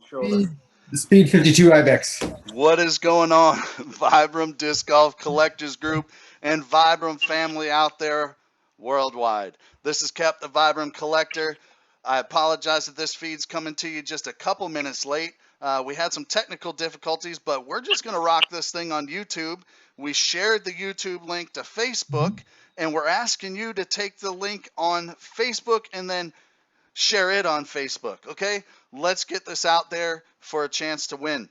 shoulder. The Speed 52 Ibex. What is going on, Vibram Disc Golf Collectors Group and Vibram family out there worldwide? This is Cap the Vibram Collector. I apologize if this feed's coming to you just a couple minutes late. We had some technical difficulties, but we're just going to rock this thing on YouTube. We shared the YouTube link to Facebook, and we're asking you to take the link on Facebook and then share it on Facebook, okay? Let's get this out there for a chance to win.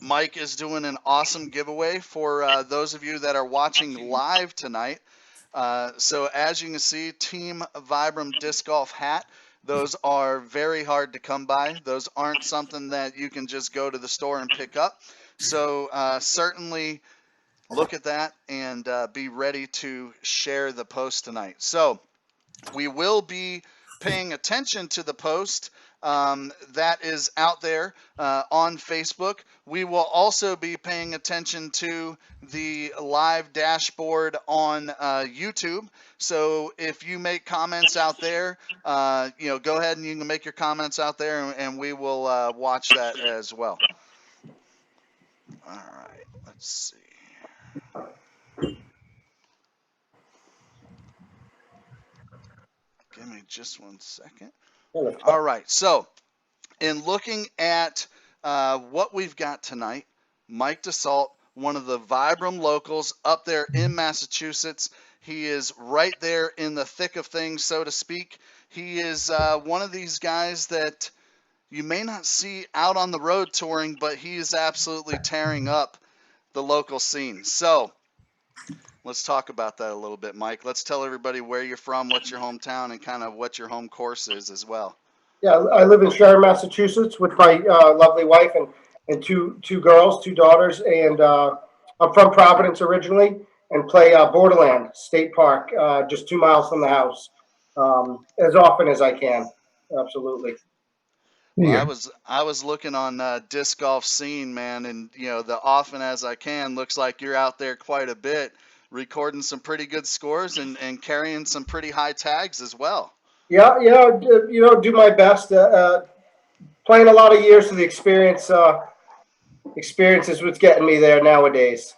Mike is doing an awesome giveaway for those of you that are watching live tonight. So as you can see, Team Vibram Disc Golf hat. Those are very hard to come by. Those aren't something that you can just go to the store and pick up. So certainly look at that and be ready to share the post tonight. So we will be paying attention to the post that is out there on Facebook. We will also be paying attention to the live dashboard on YouTube. So if you make comments out there, go ahead and you can make your comments out there, and we will watch that as well. All right, let's see. Give me just 1 second. All right, so in looking at what we've got tonight, Mike Dussault, one of the Vibram locals up there in Massachusetts. He is right there in the thick of things, so to speak. He is one of these guys that you may not see out on the road touring, but he is absolutely tearing up the local scene. So let's talk about that a little bit, Mike. Let's tell everybody where you're from, what's your hometown, and kind of what your home course is as well. Yeah, I live in Sharon, Massachusetts with my lovely wife and two girls, two daughters, and I'm from Providence originally and play Borderland State Park, just 2 miles from the house, as often as I can. Absolutely. Well, I was looking on Disc Golf Scene, man, and the often as I can looks like you're out there quite a bit, recording some pretty good scores and carrying some pretty high tags as well. Yeah, do my best. Playing a lot of years of the experience is what's getting me there nowadays.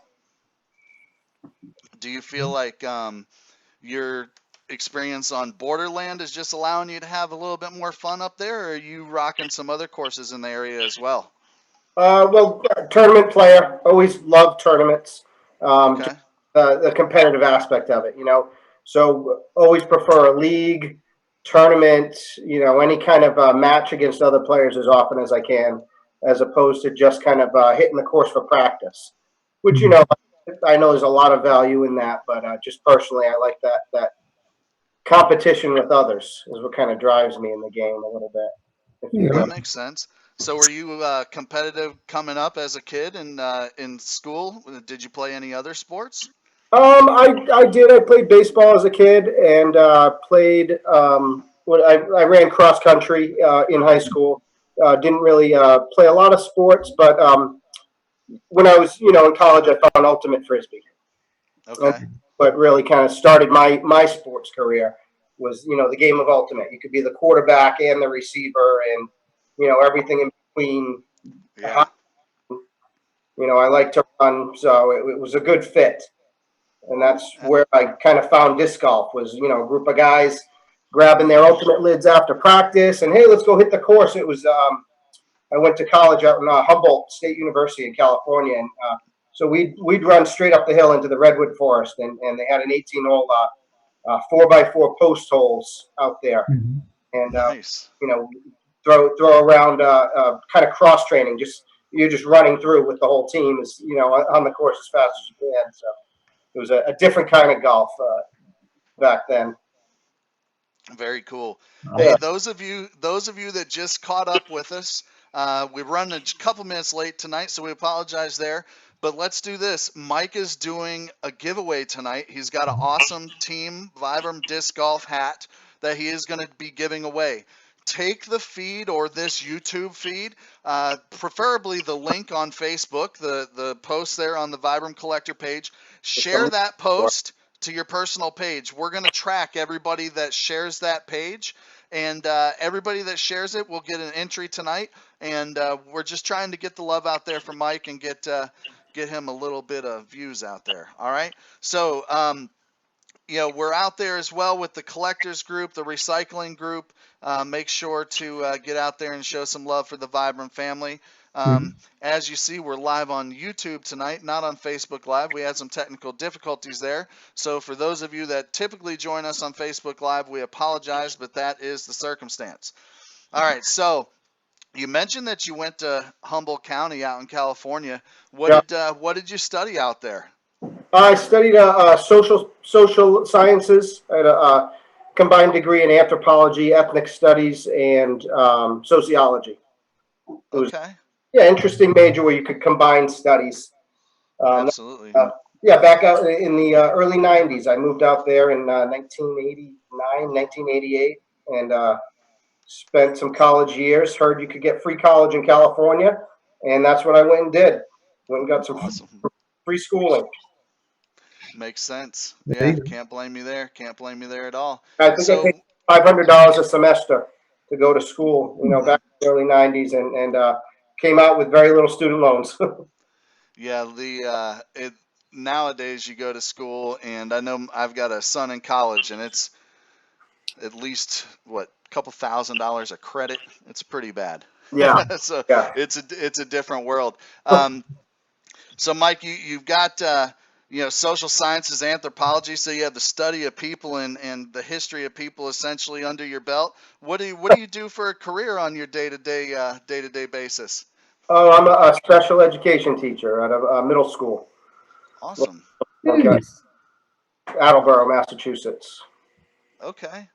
Do you feel like your experience on Borderland is just allowing you to have a little bit more fun up there, or are you rocking some other courses in the area as well? Well, tournament player, always loved tournaments. Okay. The competitive aspect of it, so always prefer a league, tournament, any kind of match against other players as often as I can, as opposed to just kind of hitting the course for practice, which, I know there's a lot of value in that, but just personally, I like that competition with others is what kind of drives me in the game a little bit. That makes sense. So were you competitive coming up as a kid in school? Did you play any other sports? I did. I played baseball as a kid and played. I ran cross country in high school. Didn't really play a lot of sports, but when I was, in college, I found ultimate frisbee. Okay. But really, kind of started my sports career was, the game of ultimate. You could be the quarterback and the receiver, and everything in between. Yeah. I like to run, so it was a good fit. And that's where I kind of found disc golf was, a group of guys grabbing their ultimate lids after practice and, hey, let's go hit the course. It was, I went to college out in Humboldt State University in California. And so we'd run straight up the hill into the redwood forest, and they had an 18-hole 4x4 post holes out there. Mm-hmm. And, nice. Throw around kind of cross training. You're just running through with the whole team is, on the course as fast as you can. So it was a different kind of golf back then. Very cool. Yeah. Hey, those of you that just caught up with us, we run a couple minutes late tonight, so we apologize there. But let's do this. Mike is doing a giveaway tonight. He's got an awesome Team Vibram Disc Golf hat that he is going to be giving away. Take the feed or this YouTube feed, preferably the link on Facebook, the post there on the Vibram Collector page. Share that post to your personal page. We're going to track everybody that shares that page, and everybody that shares it will get an entry tonight. And we're just trying to get the love out there for Mike and get him a little bit of views out there. All right. So, we're out there as well with the collectors group, the recycling group. Make sure to get out there and show some love for the Vibram family. As you see, we're live on YouTube tonight, not on Facebook Live. We had some technical difficulties there. So for those of you that typically join us on Facebook Live, we apologize, but that is the circumstance. All right, so you mentioned that you went to Humboldt County out in California. What did you study out there? I studied social sciences at a combined degree in anthropology, ethnic studies, and sociology. It was Okay. interesting major where you could combine studies. Absolutely. Back out in the early 90s, I moved out there in 1989, 1988, and spent some college years. Heard you could get free college in California, and that's what I went and did. Went and got some Awesome. free schooling. Makes sense. There Yeah, you go. can't blame you there. Can't blame you there at all. I think I paid $500 a semester to go to school, back in the early 90s, and came out with very little student loans. Yeah, nowadays you go to school, and I know I've got a son in college, and it's at least a couple $1,000s a credit. It's pretty bad. Yeah, So yeah. it's a different world. So Mike, you've got social sciences, anthropology. So you have the study of people and the history of people essentially under your belt. What do you do for a career on your day-to-day basis? Oh, I'm a special education teacher at a middle school. Awesome. Okay. Nice. Attleboro, Massachusetts. Okay.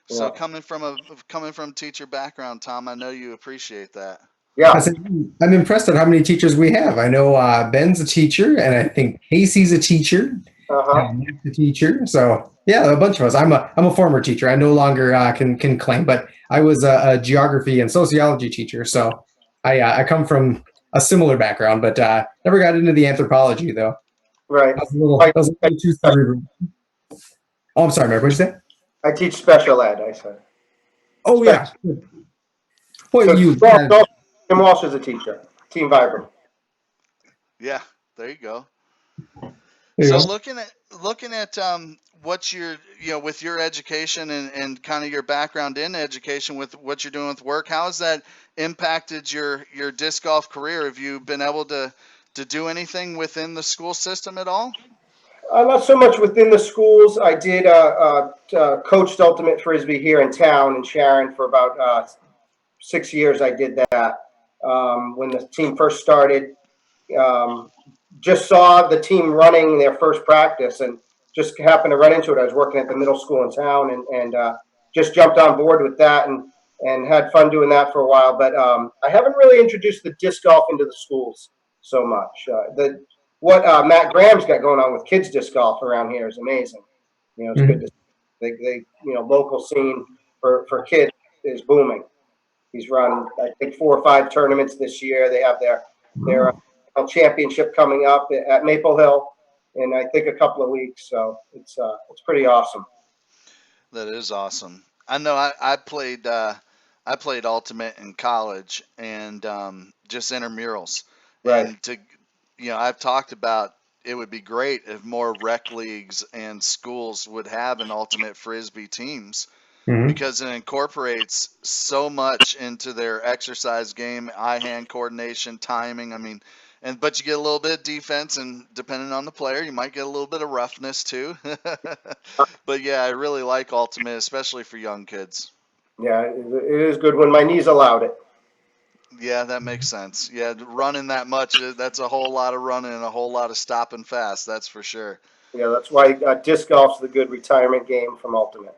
So Yeah. coming from teacher background, Tom, I know you appreciate that. Yeah. I said, I'm impressed at how many teachers we have. I know Ben's a teacher, and I think Casey's a teacher. Uh-huh. Nick's a teacher. So yeah, a bunch of us. I'm a former teacher. I no longer can claim, but I was a geography and sociology teacher. So I come from a similar background, but never got into the anthropology though. Right. I was a little too cerebral. Oh, I'm sorry, Mark. What'd you say? I teach special ed, I said. Oh yeah. Well, So you. Tim Walsh is a teacher. Team Vibram. Yeah, there you go. There you So go. looking at what you're with your education and kind of your background in education with what you're doing with work, how has that impacted your disc golf career? Have you been able to do anything within the school system at all? Not so much within the schools. I did coached ultimate frisbee here in town in Sharon for about 6 years. I did that when the team first started. Just saw the team running their first practice and just happened to run into it. I was working at the middle school in town and just jumped on board with that and had fun doing that for a while. But I haven't really introduced the disc golf into the schools so much. What Matt Graham's got going on with kids disc golf around here is amazing. It's good to see. They local scene for kids is booming. He's run, I think, 4 or 5 tournaments this year. They have their championship coming up at Maple Hill in, I think, a couple of weeks. So it's pretty awesome. That is awesome. I know I played ultimate in college and just intramurals. Right. And I've talked about it would be great if more rec leagues and schools would have an ultimate frisbee teams because it incorporates so much into their exercise game, eye-hand coordination, timing. I mean, but you get a little bit of defense, and depending on the player, you might get a little bit of roughness too. But yeah, I really like ultimate, especially for young kids. Yeah, it is good when my knees allowed it. Yeah, that makes sense. Yeah, running that much, that's a whole lot of running and a whole lot of stopping fast. That's for sure. Yeah, that's why disc golf's the good retirement game from ultimate.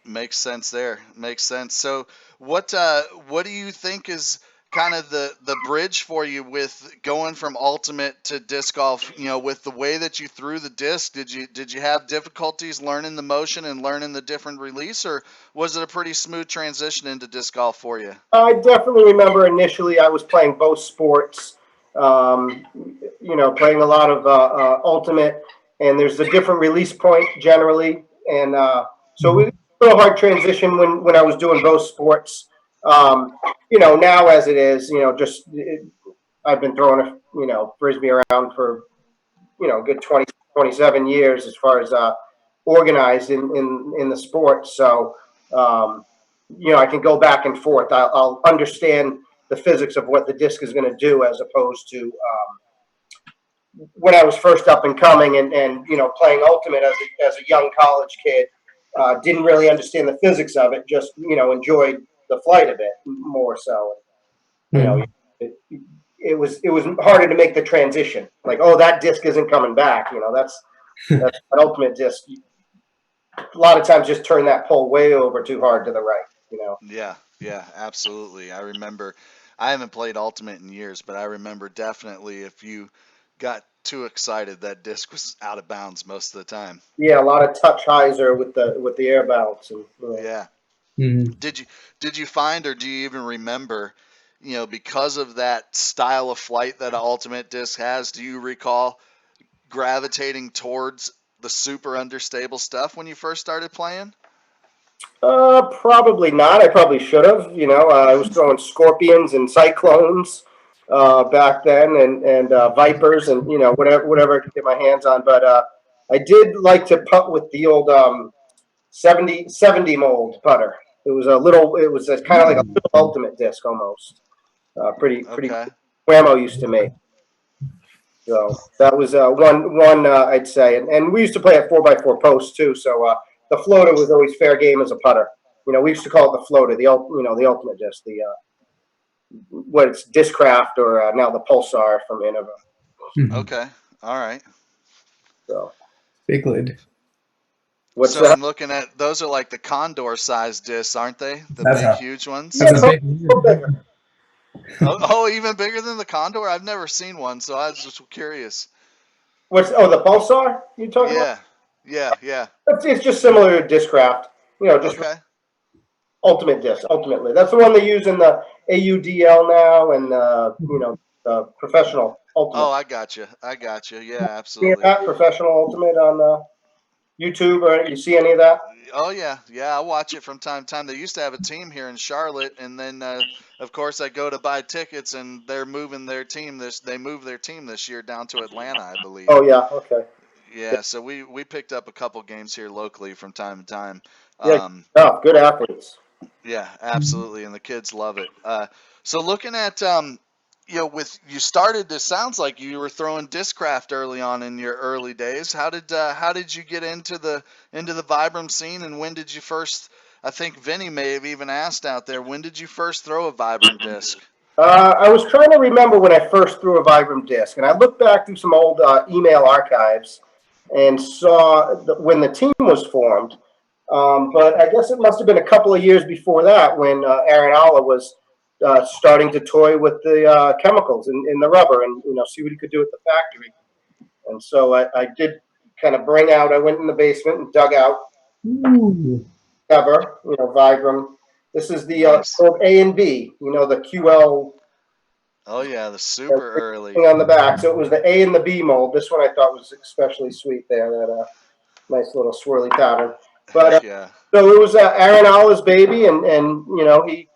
Makes sense there. Makes sense. So what do you think is kind of the bridge for you with going from ultimate to disc golf, with the way that you threw the disc? Did you have difficulties learning the motion and learning the different release, or was it a pretty smooth transition into disc golf for you? I definitely remember initially I was playing both sports, playing a lot of ultimate and there's a different release point generally, and so it was a little hard transition when I was doing both sports. Now as it is, I've been throwing frisbee around for a good 27 years as far as organized in the sport. So I can go back and forth. I'll understand the physics of what the disc is going to do, as opposed to when I was first up and coming and playing ultimate as a young college kid. Didn't really understand the physics of it. Just enjoyed the flight of it more so. It was harder to make the transition. Like, oh, that disc isn't coming back. That's an ultimate disc. A lot of times, just turn that pole way over too hard to the right. Yeah, absolutely. I remember, I haven't played Ultimate in years, but I remember definitely if you got too excited, that disc was out of bounds most of the time. Yeah, a lot of touch hyzer with the air bounce and. Yeah. Mm-hmm. Did you find, or do you even remember, because of that style of flight that an Ultimate disc has, do you recall gravitating towards the super understable stuff when you first started playing? Probably not. I probably should have. I was throwing scorpions and cyclones back then, and vipers, and whatever I could get my hands on. But I did like to putt with the old 70 mold putter. It was kind of like a little ultimate disc almost. Pretty Okay. Whammo used to make. So that was one I'd say, and we used to play at 4x4 posts too. So the floater was always fair game as a putter. We used to call it the floater, the ultimate disc, what it's Discraft, or now the Pulsar from Innova. Okay. All right. So Big lid. what's So that? I'm looking at, those are like the Condor size discs, aren't they? The That's big, a- huge ones. That's a Yeah, big a little bigger. Oh, even bigger than the Condor? I've never seen one, so I was just curious. The Pulsar you talking about? Yeah. It's just similar to Discraft. Just Okay. ultimate disc. Ultimately, that's the one they use in the AUDL now, and the professional ultimate. Oh, I got you. Yeah, See absolutely. that professional ultimate on YouTube, or you see any of that? Oh yeah. I watch it from time to time. They used to have a team here in Charlotte, and then of course I go to buy tickets, and they're moving their team this. They moved their team this year down to Atlanta, I believe. Oh yeah, okay. Yeah, so we picked up a couple games here locally from time to time. Yeah, Um, good athletes. yeah, absolutely, and the kids love it. So looking at with you started. This sounds like you were throwing Discraft early on in your early days. How did you get into the Vibram scene, and when did you first? I think Vinny may have even asked out there. When did you first throw a Vibram disc? I was trying to remember when I first threw a Vibram disc, and I looked back through some old email archives and saw when the team was formed. But I guess it must have been a couple of years before that when Aaron Alla was starting to toy with the chemicals in the rubber, and see what he could do at the factory. And so I did kind of bring out. I went in the basement and dug out cover, Vibram. This is the Nice. old A and B, the QL Oh yeah, the super early. thing on the back. So it was the A and the B mold. This one I thought was especially sweet there, that nice little swirly pattern. But Heck yeah. so it was Aaron Alla's baby, and he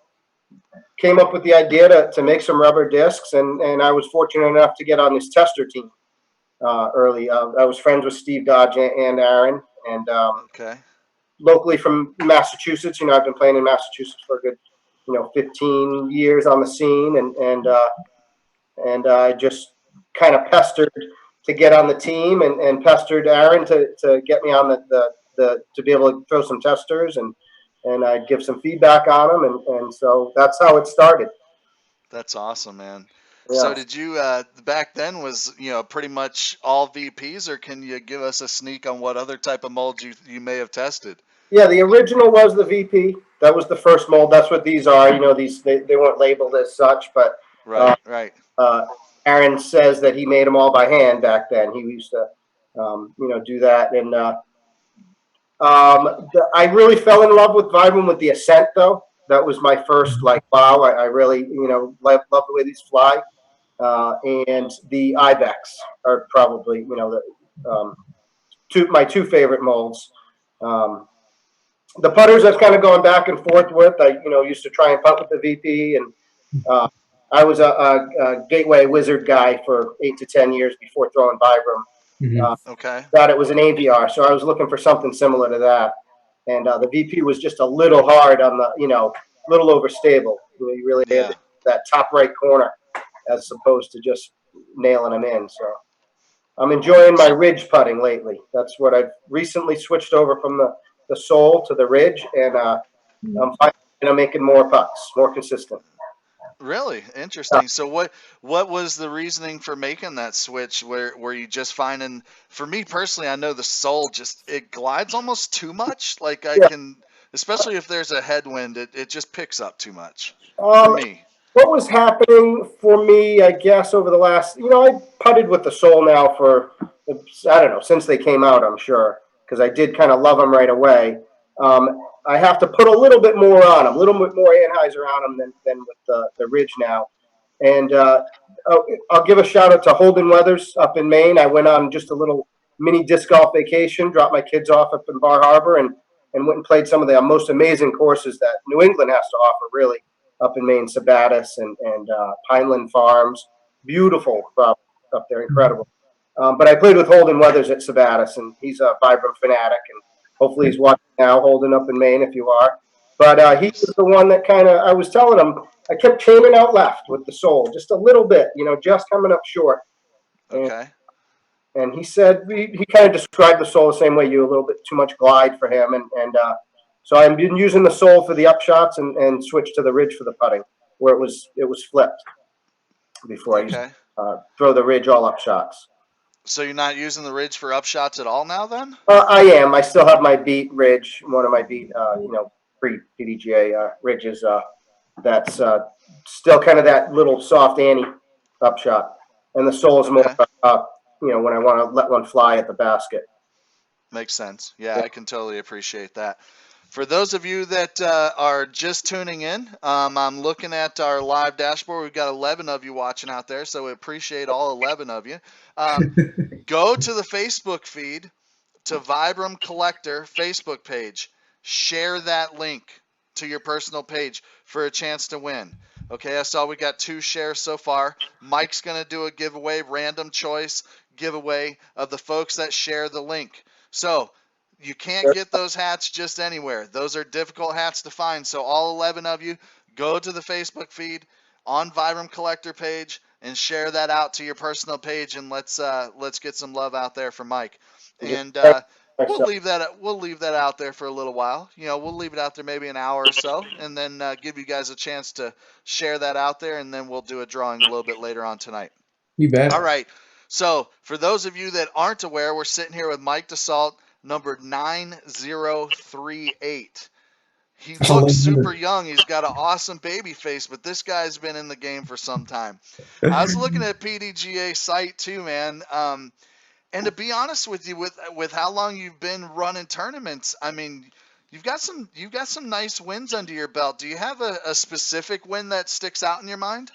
came up with the idea to make some rubber discs, and I was fortunate enough to get on this tester team early. I was friends with Steve Dodge and Aaron, and Okay. locally from Massachusetts. I've been playing in Massachusetts for a good 15 years on the scene, and I just kind of pestered to get on the team, and pestered Aaron to get me on the to be able to throw some testers, and I'd give some feedback on them, and so that's how it started. That's awesome, man. So Yeah. did you back then was pretty much all VPs, or can you give us a sneak on what other type of molds you may have tested? Yeah, the original was the VP. That was the first mold. That's what these are. These they weren't labeled as such, but Right. Aaron says that he made them all by hand back then. He used to, do that. And I really fell in love with Vibram with the Ascent, though. That was my first, wow, I really, love the way these fly. And the Ibex are probably, my two favorite molds. The putters I've kind of gone back and forth with. I used to try and putt with the VP, and I was a Gateway Wizard guy for 8 to 10 years before throwing Vibram. Okay. Thought it was an AVR, so I was looking for something similar to that. And the VP was just a little hard on the, little overstable. You really had Yeah. that top right corner as opposed to just nailing them in. So I'm enjoying my ridge putting lately. That's what I've recently switched over from the sole to the ridge, and I'm making more putts, more consistent. Really interesting. So what was the reasoning for making that switch? Were you just finding? For me personally, I know the sole it glides almost too much. Like I Yeah. can, especially if there's a headwind, it just picks up too much for Um, me. what was happening for me, I guess, over the last, I putted with the sole now for, I don't know, since they came out, I'm sure, because I did kind of love them right away. I have to put a little bit more on them, a little bit more Anheuser on them than with the Ridge now. And I'll give a shout out to Holden Weathers up in Maine. I went on just a little mini disc golf vacation, dropped my kids off up in Bar Harbor, and went and played some of the most amazing courses that New England has to offer, really, up in Maine, Sabatis and Pineland Farms. Beautiful property up there, incredible. But I played with Holden Weathers at Sabatis, and he's a Vibram fanatic, and hopefully he's watching now, Holden up in Maine if you are. But he was the one that kind of, I was telling him, I kept chaining out left with the sole, just a little bit, just coming up short. Okay. And he said, he kind of described the sole the same way you, a little bit too much glide for him. And so I've been using the sole for the upshots and switched to the ridge for the putting, where it was flipped before Okay. I throw the ridge all upshots. So you're not using the ridge for upshots at all now, then? I am. I still have my beat ridge, one of my beat, pre-PDGA ridges. That's still kind of that little soft Annie upshot. And the sole is more, Okay. when I want to let one fly at the basket. Makes sense. Yeah, I can totally appreciate that. For those of you that are just tuning in, I'm looking at our live dashboard. We've got 11 of you watching out there, so we appreciate all 11 of you. Go to the Facebook feed, to Vibram Collector Facebook page. Share that link to your personal page for a chance to win. Okay, I saw we got 2 shares so far. Mike's going to do a giveaway, random choice giveaway of the folks that share the link. So you can't get those hats just anywhere. Those are difficult hats to find. So all 11 of you, go to the Facebook feed on Vibram Collector page and share that out to your personal page, and let's get some love out there for Mike. And we'll leave that out there for a little while. We'll leave it out there maybe an hour or so, and then give you guys a chance to share that out there, and then we'll do a drawing a little bit later on tonight. You bet. All right. So for those of you that aren't aware, we're sitting here with Mike Dussault, number 9038. He looks super young. He's got an awesome baby face, but this guy's been in the game for some time. I was looking at PDGA site too, man. And to be honest with you, with how long you've been running tournaments, I mean, you've got some nice wins under your belt. Do you have a specific win that sticks out in your mind?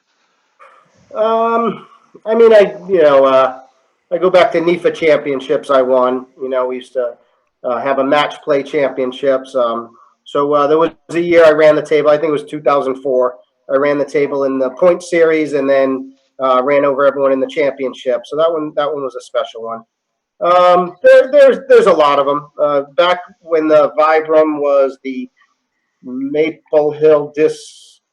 I mean, I go back to NIFA championships I won. We used to have a match play championships. So there was a year I ran the table. I think it was 2004. I ran the table in the point series and then ran over everyone in the championship. So that one was a special one. There's a lot of them. Back when the Vibram was the Maple Hill it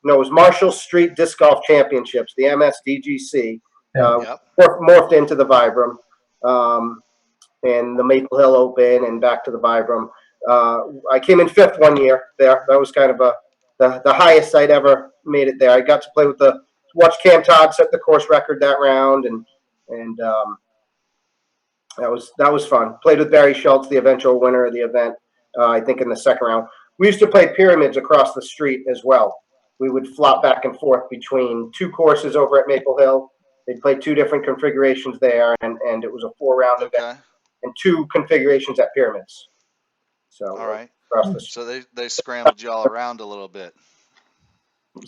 was Marshall Street Disc Golf Championships, the MSDGC, morphed into the Vibram, and the Maple Hill Open, and back to the Vibram. I came in 5th one year there. That was kind of the highest I'd ever made it there. I got to play with watch Cam Todd set the course record that round, and that was fun. Played with Barry Schultz, the eventual winner of the event. I think in the 2nd round. We used to play pyramids across the street as well. We would flop back and forth between 2 courses over at Maple Hill. They'd play 2 different configurations there, and it was a 4-round event and 2 configurations at pyramids. So all right. Across the street. So they scrambled you all around a little bit.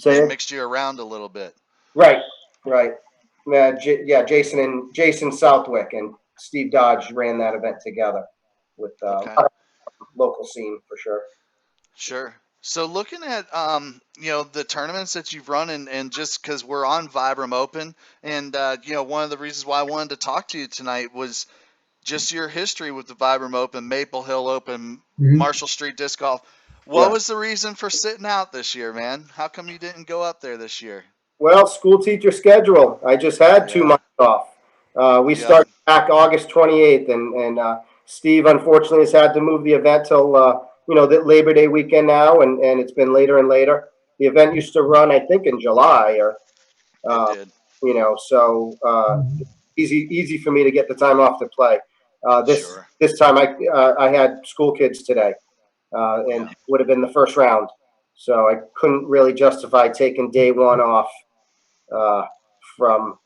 They mixed you around a little bit. Right. Jason Southwick and Steve Dodge ran that event together. with Okay. local scene for sure. Sure. So looking at the tournaments that you've run and just because we're on Vibram Open and one of the reasons why I wanted to talk to you tonight was just your history with the Vibram Open, Maple Hill Open, Mhm. Marshall Street Disc Golf. What Yeah. was the reason for sitting out this year, man? How come you didn't go up there this year? Well, school teacher schedule. I just had 2 Yeah. months off. We Yep. start back August 28th, and Steve unfortunately has had to move the event till the Labor Day weekend now, and it's been later and later. The event used to run, I think, in July, or It uh, did. so easy for me to get the time off to play. This Sure. this time I had school kids today, and Yeah. would have been the first round, so I couldn't really justify taking day one off from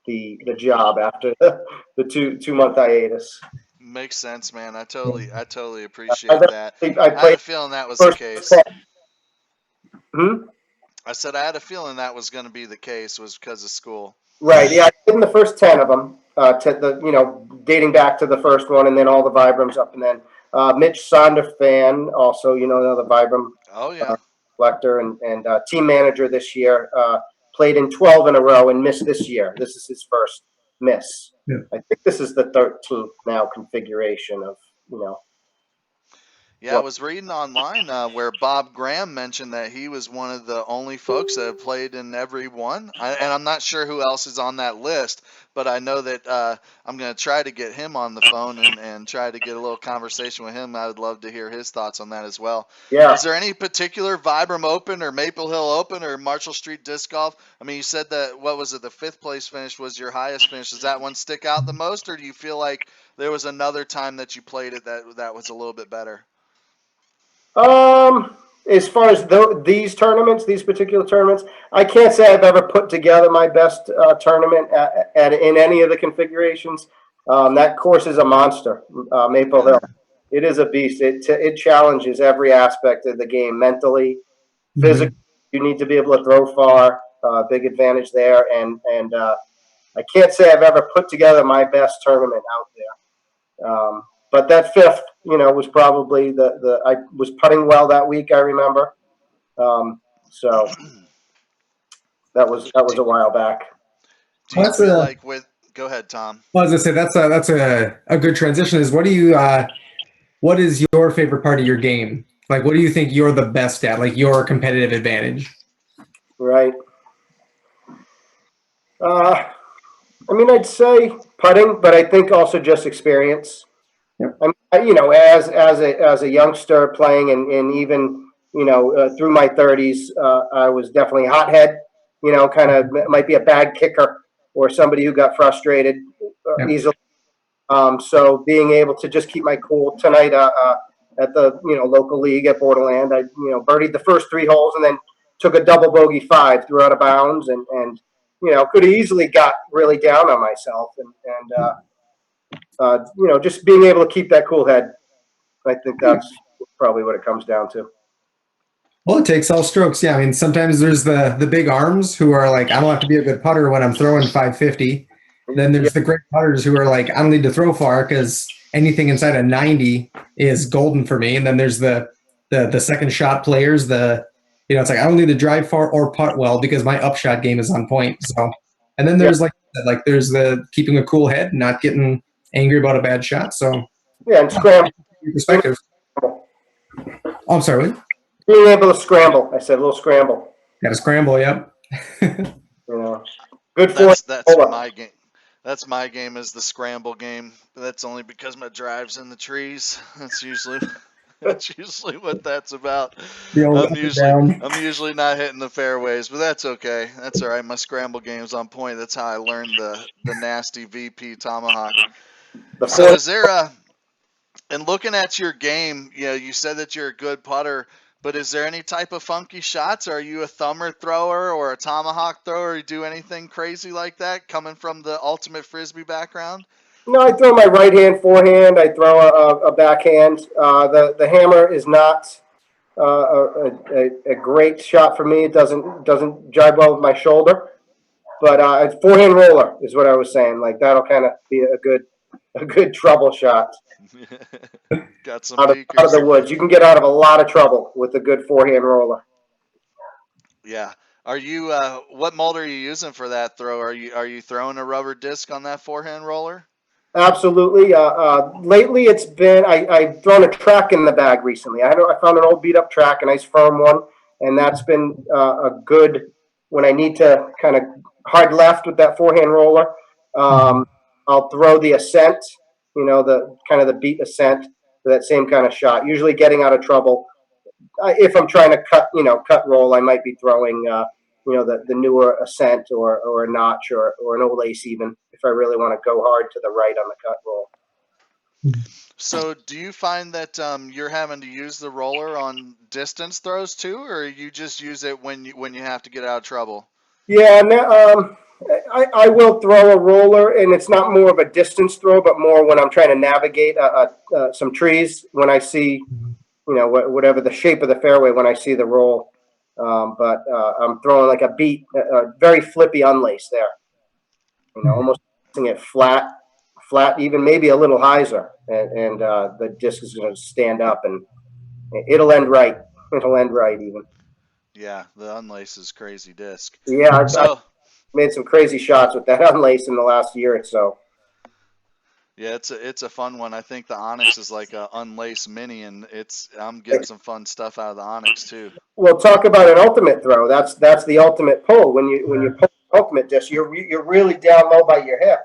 the job after the 2 month hiatus. Makes sense, man. I totally I, appreciate that. I I had played a feeling that was the first case. 10. Hmm? I said I had a feeling that was going to be the case was because of school. Right. Yeah, I played in the first 10 of them. Dating back to the first one, and then all the Vibrams up, and then Mitch Sonderfan, also another Vibram Oh yeah. collector and team manager this year. Played in 12 in a row and missed this year. This is his first miss. Yeah. I think this is the 13th now configuration of Yeah, I what. was reading online where Bob Graham mentioned that he was one of the only folks that have played in every one. And I'm not sure who else is on that list, but I know that I'm going to try to get him on the phone and try to get a little conversation with him. I would love to hear his thoughts on that as well. Yeah. Is there any particular Vibram Open or Maple Hill Open or Marshall Street Disc Golf? I mean, you said that, what was it, the fifth place finish was your highest finish. Does that one stick out the most, or do you feel like there was another time that you played it that was a little bit better? As far as these particular tournaments, I can't say I've ever put together my best tournament in any of the configurations. That course is a monster, Maple Yeah. Hill. It is a beast. It challenges every aspect of the game mentally, physically. You need to be able to throw far. Big advantage there, and I can't say I've ever put together my best tournament out there. But that fifth, was probably I was putting well that week. I remember. So that was do, a while back. do Well, you that's feel a. like with go ahead, Tom? Well, as I say, that's a good transition. Is what do you what is your favorite part of your game? Like, what do you think you're the best at? Like your competitive advantage? Right. I mean, I'd say putting, but I think also just experience. Yep. I mean, as a youngster playing, and even through my 30s, I was definitely a hothead. Kind of might be a bad kicker or somebody who got frustrated Yep. easily. So being able to just keep my cool tonight at the local league at Borderland, I birdied the first 3 holes and then took a double bogey 5, threw out of bounds, and could have easily got really down on myself, and just being able to keep that cool head. I think that's probably what it comes down to. Well, it takes all strokes. Yeah, I mean, sometimes there's the big arms who are like, I don't have to be a good putter when I'm throwing 550. Then Yeah, there's the great putters who are like, I don't need to throw far because anything inside of 90 is golden for me. And then there's the second shot players. It's like I don't need to drive far or putt well because my upshot game is on point. So, and then yeah, there's like there's the keeping a cool head, not getting angry about a bad shot. So, yeah, and scramble. perspective. Oh, I'm sorry. What? Being able to scramble. I said a little scramble. Got to scramble. Yep. Good for That's my game. That's my game is the scramble game. But that's only because my drive's in the trees. That's usually what that's about. The old up I'm and usually down. I'm usually not hitting the fairways, but that's okay. That's all right. My scramble game's on point. That's how I learned the nasty VP tomahawk. the So fourth. is there a and looking at your game, you said that you're a good putter, but is there any type of funky shots? Are you a thumber thrower or a tomahawk thrower? Or you do anything crazy like that coming from the ultimate frisbee background? No, I throw my right hand forehand. I throw a backhand. The hammer is not a great shot for me. It doesn't jibe well with my shoulder. But forehand roller is what I was saying. Like that'll kind of be a good a good trouble shot Got some out of leakers. the woods. You can get out of a lot of trouble with a good forehand roller. Yeah. Are you what mold are you using for that throw? Are you throwing a rubber disc on that forehand roller? Absolutely. Lately, it's been I've thrown a track in the bag recently. I found an old beat up track, a nice firm one, and that's been a good when I need to kind of hard left with that forehand roller. Um, I'll throw the ascent, the kind of the beat ascent for that same kind of shot. Usually, getting out of trouble. If I'm trying to cut roll, I might be throwing the newer ascent or a notch or an old ace even if I really want to go hard to the right on the cut roll. So do you find that you're having to use the roller on distance throws too, or you just use it when you have to get out of trouble? Yeah, I will throw a roller, and it's not more of a distance throw, but more when I'm trying to navigate some trees when I see whatever the shape of the fairway when I see the roll. But I'm throwing like a beat, a very flippy unlace there. Almost it flat, even maybe a little hyzer, and the disc is going to stand up, and it'll end right. It'll end right even. Yeah, the unlace is crazy disc. Yeah, I've So made some crazy shots with that unlace in the last year or so. yeah, it's a fun one. I think the Onyx is like a unlace mini, and I'm getting some fun stuff out of the Onyx too. Well, talk about an ultimate throw. That's the ultimate pull. When you pull the ultimate disc, you're really down low by your hip.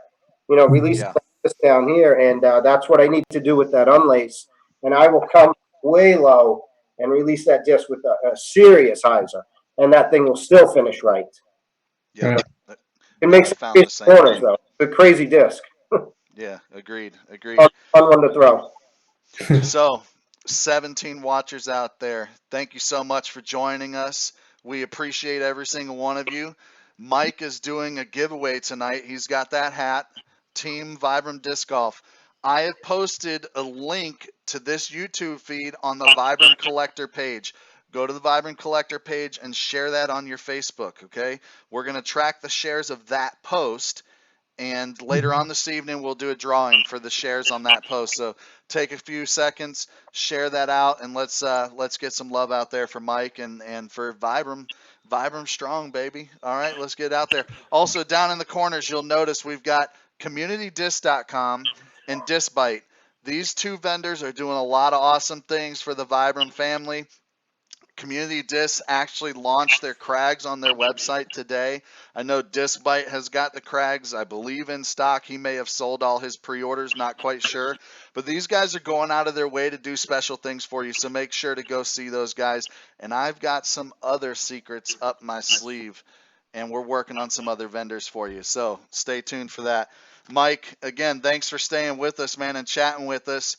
Release Yeah, this down here, and that's what I need to do with that unlace. And I will come way low and release that disc with a serious hyzer, and that thing will still finish right. yep. It Yeah, makes I some found crazy the same corners thing. though. It's a crazy disc. Yeah, agreed, Fun, agreed. fun one to throw. So, 17 watchers out there, thank you so much for joining us. We appreciate every single one of you. Mike is doing a giveaway tonight. He's got that hat, Team Vibram Disc Golf. I have posted a link to this YouTube feed on the Vibram Collector page. Go to the Vibram Collector page and share that on your Facebook, okay? We're going to track the shares of that post, and later on this evening we'll do a drawing for the shares on that post. So take a few seconds, share that out, and let's get some love out there for Mike and for Vibram strong, baby. All right, let's get out there. Also, down in the corners you'll notice we've got communitydisc.com and Discbite. These two vendors are doing a lot of awesome things for the Vibram family. Community Disc actually launched their crags on their website today. I know Discbite has got the crags, I believe, in stock. He may have sold all his pre-orders, not quite sure. But these guys are going out of their way to do special things for you, so make sure to go see those guys. And I've got some other secrets up my sleeve, and we're working on some other vendors for you. So stay tuned for that. Mike, again, thanks for staying with us, man, and chatting with us.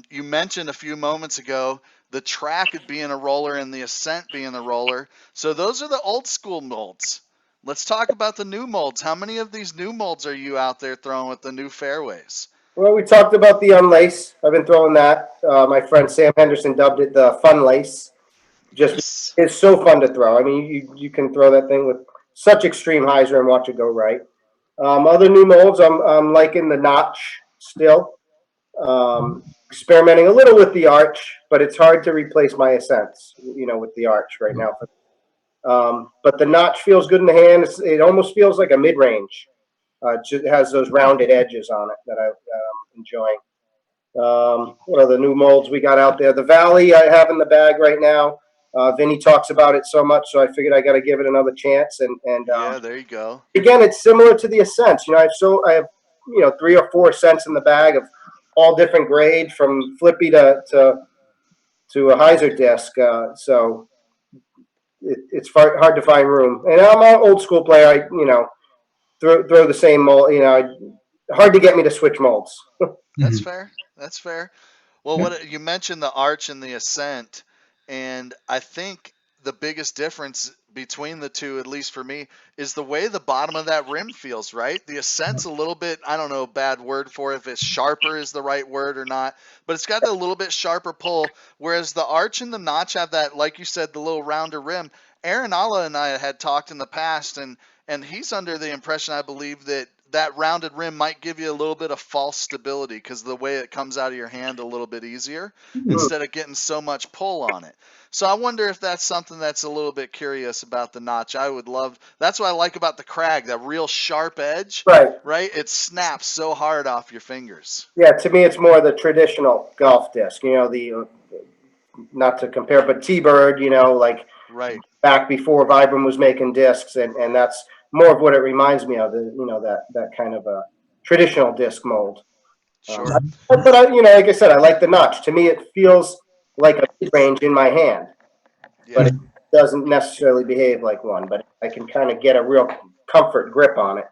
You mentioned a few moments ago the track being a roller and the ascent being a roller. So those are the old school molds. Let's talk about the new molds. How many of these new molds are you out there throwing with the new fairways? Well, we talked about the unlace. I've been throwing that. My friend Sam Henderson dubbed it the fun lace. Just Yes. it's so fun to throw. I mean, you can throw that thing with such extreme hyzer and watch it go right. Other new molds, I'm liking the notch still. Experimenting a little with the arch, but it's hard to replace my ascents, with the arch right now. But the notch feels good in the hand. It almost feels like a mid range. It has those rounded edges on it that I'm enjoying. What are the new molds we got out there? The Valley I have in the bag right now. Vinny talks about it so much, so I figured I got to give it another chance. And Yeah, there you go. again, it's similar to the Ascents. I have 3 or 4 Ascents in the bag of all different grade, from flippy to a hyzer disc. So it's hard to find room. And I'm an old school player. I throw the same mold. Hard to get me to switch molds. That's fair. That's fair. Well, what you mentioned the arch and the ascent, and I think the biggest difference between the two, at least for me, is the way the bottom of that rim feels, right? The ascent's a little bit, I don't know, bad word for it, if it's sharper is the right word or not, but it's got a little bit sharper pull, whereas the arch and the notch have that, like you said, the little rounder rim. Aaron Alla and I had talked in the past, and he's under the impression, I believe, that that rounded rim might give you a little bit of false stability because the way it comes out of your hand a little bit easier instead of getting so much pull on it. So I wonder if that's something that's a little bit curious about the notch. I would love, that's what I like about the Crag, that real sharp edge, Right. right? It snaps so hard off your fingers. Yeah, to me, it's more the traditional golf disc, the, not to compare, but T-Bird, like Right. back before Vibram was making discs, and that's more of what it reminds me of, that kind of a traditional disc mold. Sure. But like I said, I like the notch. To me, it feels like a mid-range in my hand, but Yeah. it doesn't necessarily behave like one, but I can kind of get a real comfort grip on it.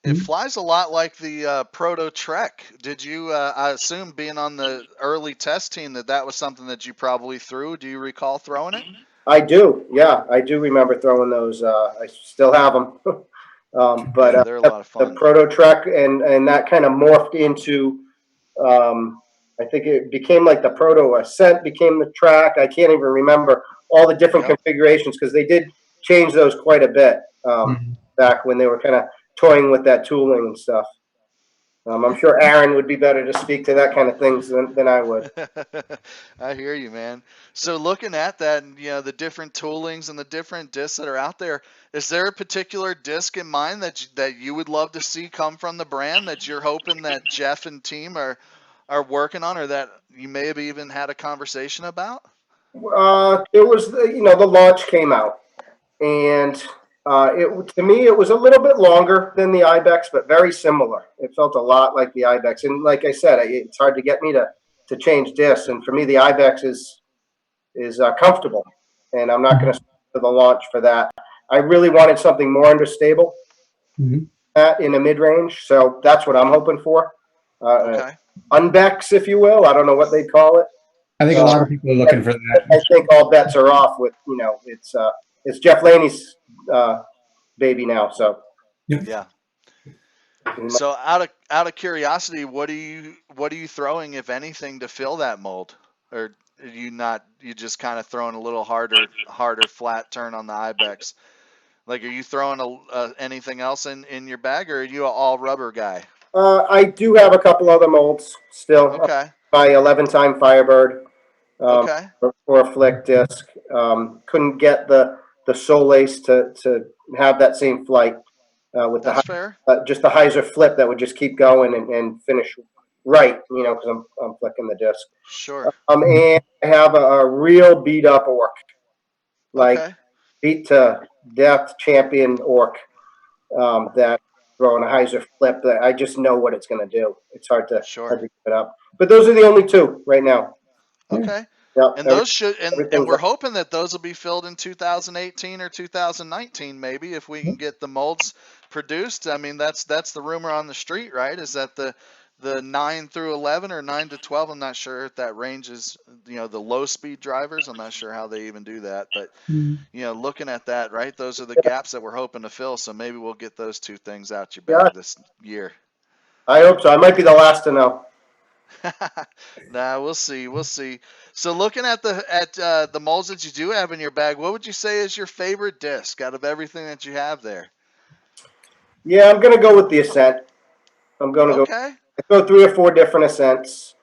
It flies a lot like the Proto Trek. Did you, I assume being on the early test team, that was something that you probably threw? Do you recall throwing it? I do, yeah, I do remember throwing those. I still have them. But Yeah, they're a lot of the fun. Proto Trek and that kind of morphed into, I think it became like the Proto Ascent became the track. I can't even remember all the different Yep. configurations because they did change those quite a bit back when they were kind of toying with that tooling and stuff. I'm sure Aaron would be better to speak to that kind of things than I would. I hear you, man. So looking at that, and the different toolings and the different discs that are out there, is there a particular disc in mind that you would love to see come from the brand that you're hoping that Jeff and team are working on, or that you may have even had a conversation about? It was the launch came out, and to me it was a little bit longer than the Ibex, but very similar. It felt a lot like the Ibex, and like I said, it's hard to get me to change discs, and for me the Ibex is comfortable, and I'm not going to to the launch for that. I really wanted something more understable in a mid range, so that's what I'm hoping for. Okay. Unbex, if you will. I don't know what they call it. I think a lot of people are looking for that. I think all bets are off with it's Jeff Laney's baby now. So Yeah. So out of curiosity, what are you throwing, if anything, to fill that mold? Or are you just kind of throwing a little harder flat turn on the Ibex? Like, are you throwing anything else in your bag, or are you an all rubber guy? I do have a couple other molds still. Okay. My 11-time Firebird Okay. for a flick disc. Couldn't get the Solace to have that same flight with That's fair. just the hyzer flip that would just keep going and finish right. Because I'm flicking the disc. Sure. And I have a real beat up orc, like Okay. beat to death champion orc that throwing a hyzer flip. That I just know what it's going to do. It's hard to Sure. give it up. But those are the only two right now. Okay. Yeah, And those should, and everything's we're hoping that those will be filled in 2018 or 2019, maybe, if we can get the molds produced. I mean, that's the rumor on the street, right? Is that the 9 through 11 or 9 to 12? I'm not sure if that range is, the low speed drivers. I'm not sure how they even do that, but looking at that, right? Those are the gaps that we're hoping to fill. So maybe we'll get those two things out your bag this year. I hope so. I might be the last to know. Nah, we'll see. We'll see. So looking at the molds that you do have in your bag, what would you say is your favorite disc out of everything that you have there? Yeah, I'm gonna go with the Ascent. I'm gonna Okay. go 3 or 4 different Ascents.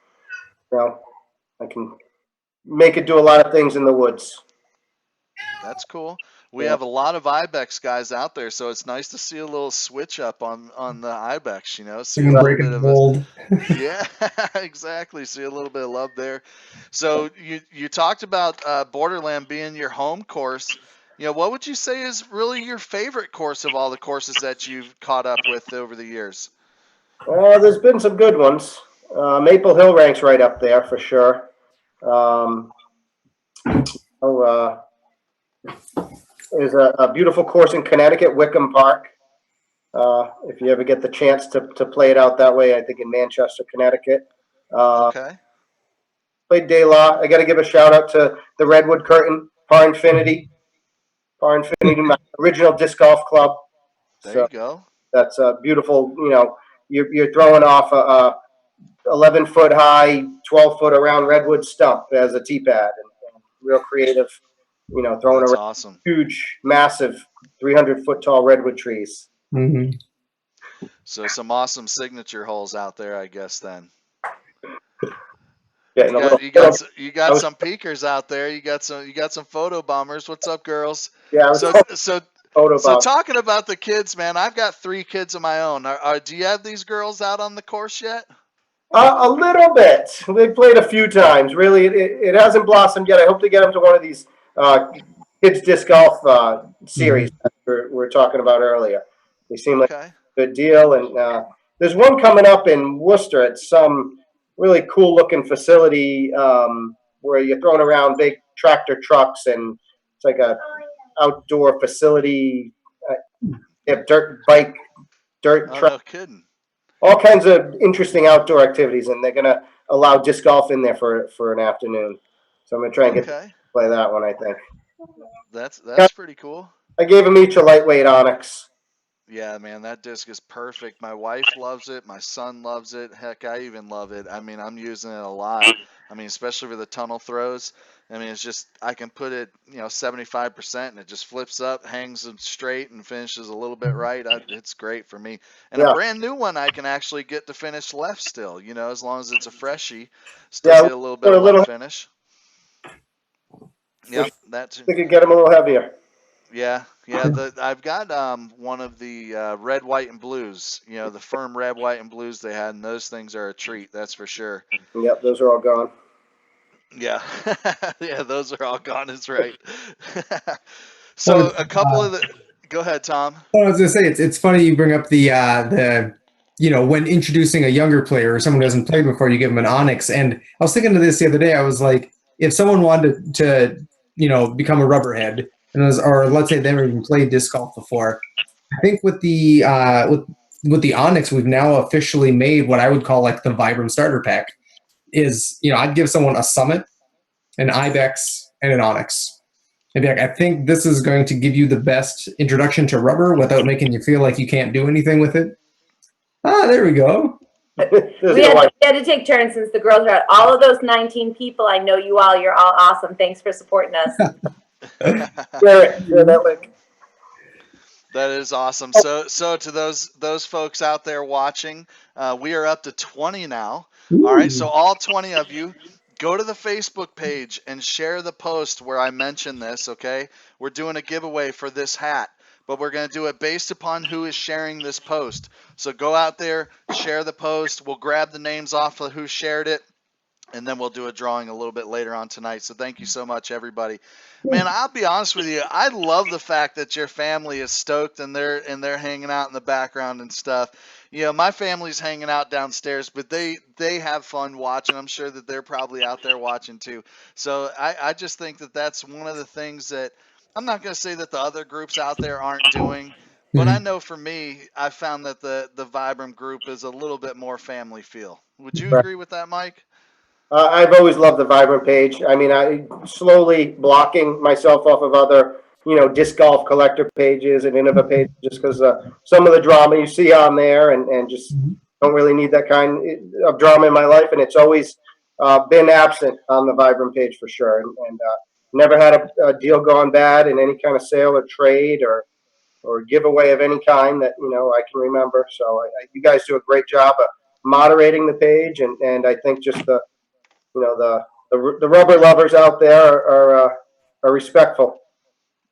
I can make it do a lot of things in the woods. That's cool. We Yeah. have a lot of Ibex guys out there, so it's nice to see a little switch up on the Ibex, See a Someone little breaking bit the of mold. yeah, exactly. See a little bit of love there. So you talked about Borderland being your home course. What would you say is really your favorite course of all the courses that you've caught up with over the years? There's been some good ones. Maple Hill ranks right up there for sure. Um, there's a beautiful course in Connecticut, Wickham Park. If you ever get the chance to play it out that way, I think in Manchester, Connecticut. Okay. Played De La. I got to give a shout out to the Redwood Curtain, Par Infinity, my original disc golf club. There you go. That's a beautiful. You're throwing off a 11-foot high, 12-foot around redwood stump as a tee pad, and real creative. Throwing That's around awesome. huge, massive, 300-foot tall redwood trees. Mm-hmm. So some awesome signature holes out there, I guess. Then Getting a you got some peekers out there. You got some photo bombers. What's up, girls? yeah, I was So talking so photo so bomb. talking about the kids, man. I've got 3 kids of my own. Do you have these girls out on the course yet? A little bit. They played a few times. Really, it hasn't blossomed yet. I hope to get them to one of these kids disc golf series that we were talking about earlier. They seem like Okay. a good deal. And there's one coming up in Worcester at some really cool looking facility where you're throwing around big tractor trucks, and it's like a outdoor facility. They have dirt Oh, track, no kidding. all kinds of interesting outdoor activities, and they're gonna allow disc golf in there for an afternoon. So I'm gonna try and get to Okay. play that one. I think That's pretty cool. I gave them each a lightweight Onyx. Yeah, man, that disc is perfect. My wife loves it. My son loves it. Heck, I even love it. I mean, I'm using it a lot. I mean, especially for the tunnel throws. I mean, it's just, I can put it, 75% and it just flips up, hangs them straight, and finishes a little bit right. It's great for me. And a Yeah, brand new one I can actually get to finish left still, as long as it's a freshie. Still yeah. get a little bit Put a of left little. finish. Wish Yep, that's they could get them a little heavier. yeah, yeah. I've got one of the red, white, and blues. The firm red, white, and blues they had, and those things are a treat. That's for sure. Yep, those are all gone. Yeah, yeah. Those are all gone. Is right. Well, So a couple of the. Go ahead, Tom. I was gonna say it's funny you bring up the when introducing a younger player or someone who hasn't played before, you give them an Onyx. And I was thinking of this the other day. I was like, if someone wanted to become a rubberhead, or let's say they never even played disc golf before, I think with the Onyx, we've now officially made what I would call like the Vibram starter pack. Is I'd give someone a Summit, an Ibex, and an Onyx. And be like, I think this is going to give you the best introduction to rubber without making you feel like you can't do anything with it. Ah, there we go. We had to take turns since the girls are out. All of those 19 people, I know you all. You're all awesome. Thanks for supporting us. Share that link. That is awesome. So to those folks out there watching, we are up to 20 now. All right, so all 20 of you, go to the Facebook page and share the post where I mentioned this. Okay, we're doing a giveaway for this hat, but we're going to do it based upon who is sharing this post. So go out there, share the post. We'll grab the names off of who shared it, and then we'll do a drawing a little bit later on tonight. So thank you so much, everybody. Man, I'll be honest with you. I love the fact that your family is stoked and they're hanging out in the background and stuff. My family's hanging out downstairs, but they have fun watching. I'm sure that they're probably out there watching too. So I just think that that's one of the things that I'm not going to say that the other groups out there aren't doing, but I know for me, I found that the Vibram group is a little bit more family feel. Would you agree with that, Mike? I've always loved the Vibram page. I mean, I slowly blocking myself off of other, disc golf collector pages and Innova pages just because some of the drama you see on there, and just don't really need that kind of drama in my life. And it's always been absent on the Vibram page for sure. And never had a deal gone bad in any kind of sale or trade or giveaway of any kind that I can remember. So you guys do a great job of moderating the page, and I think just the rubber lovers out there are respectful.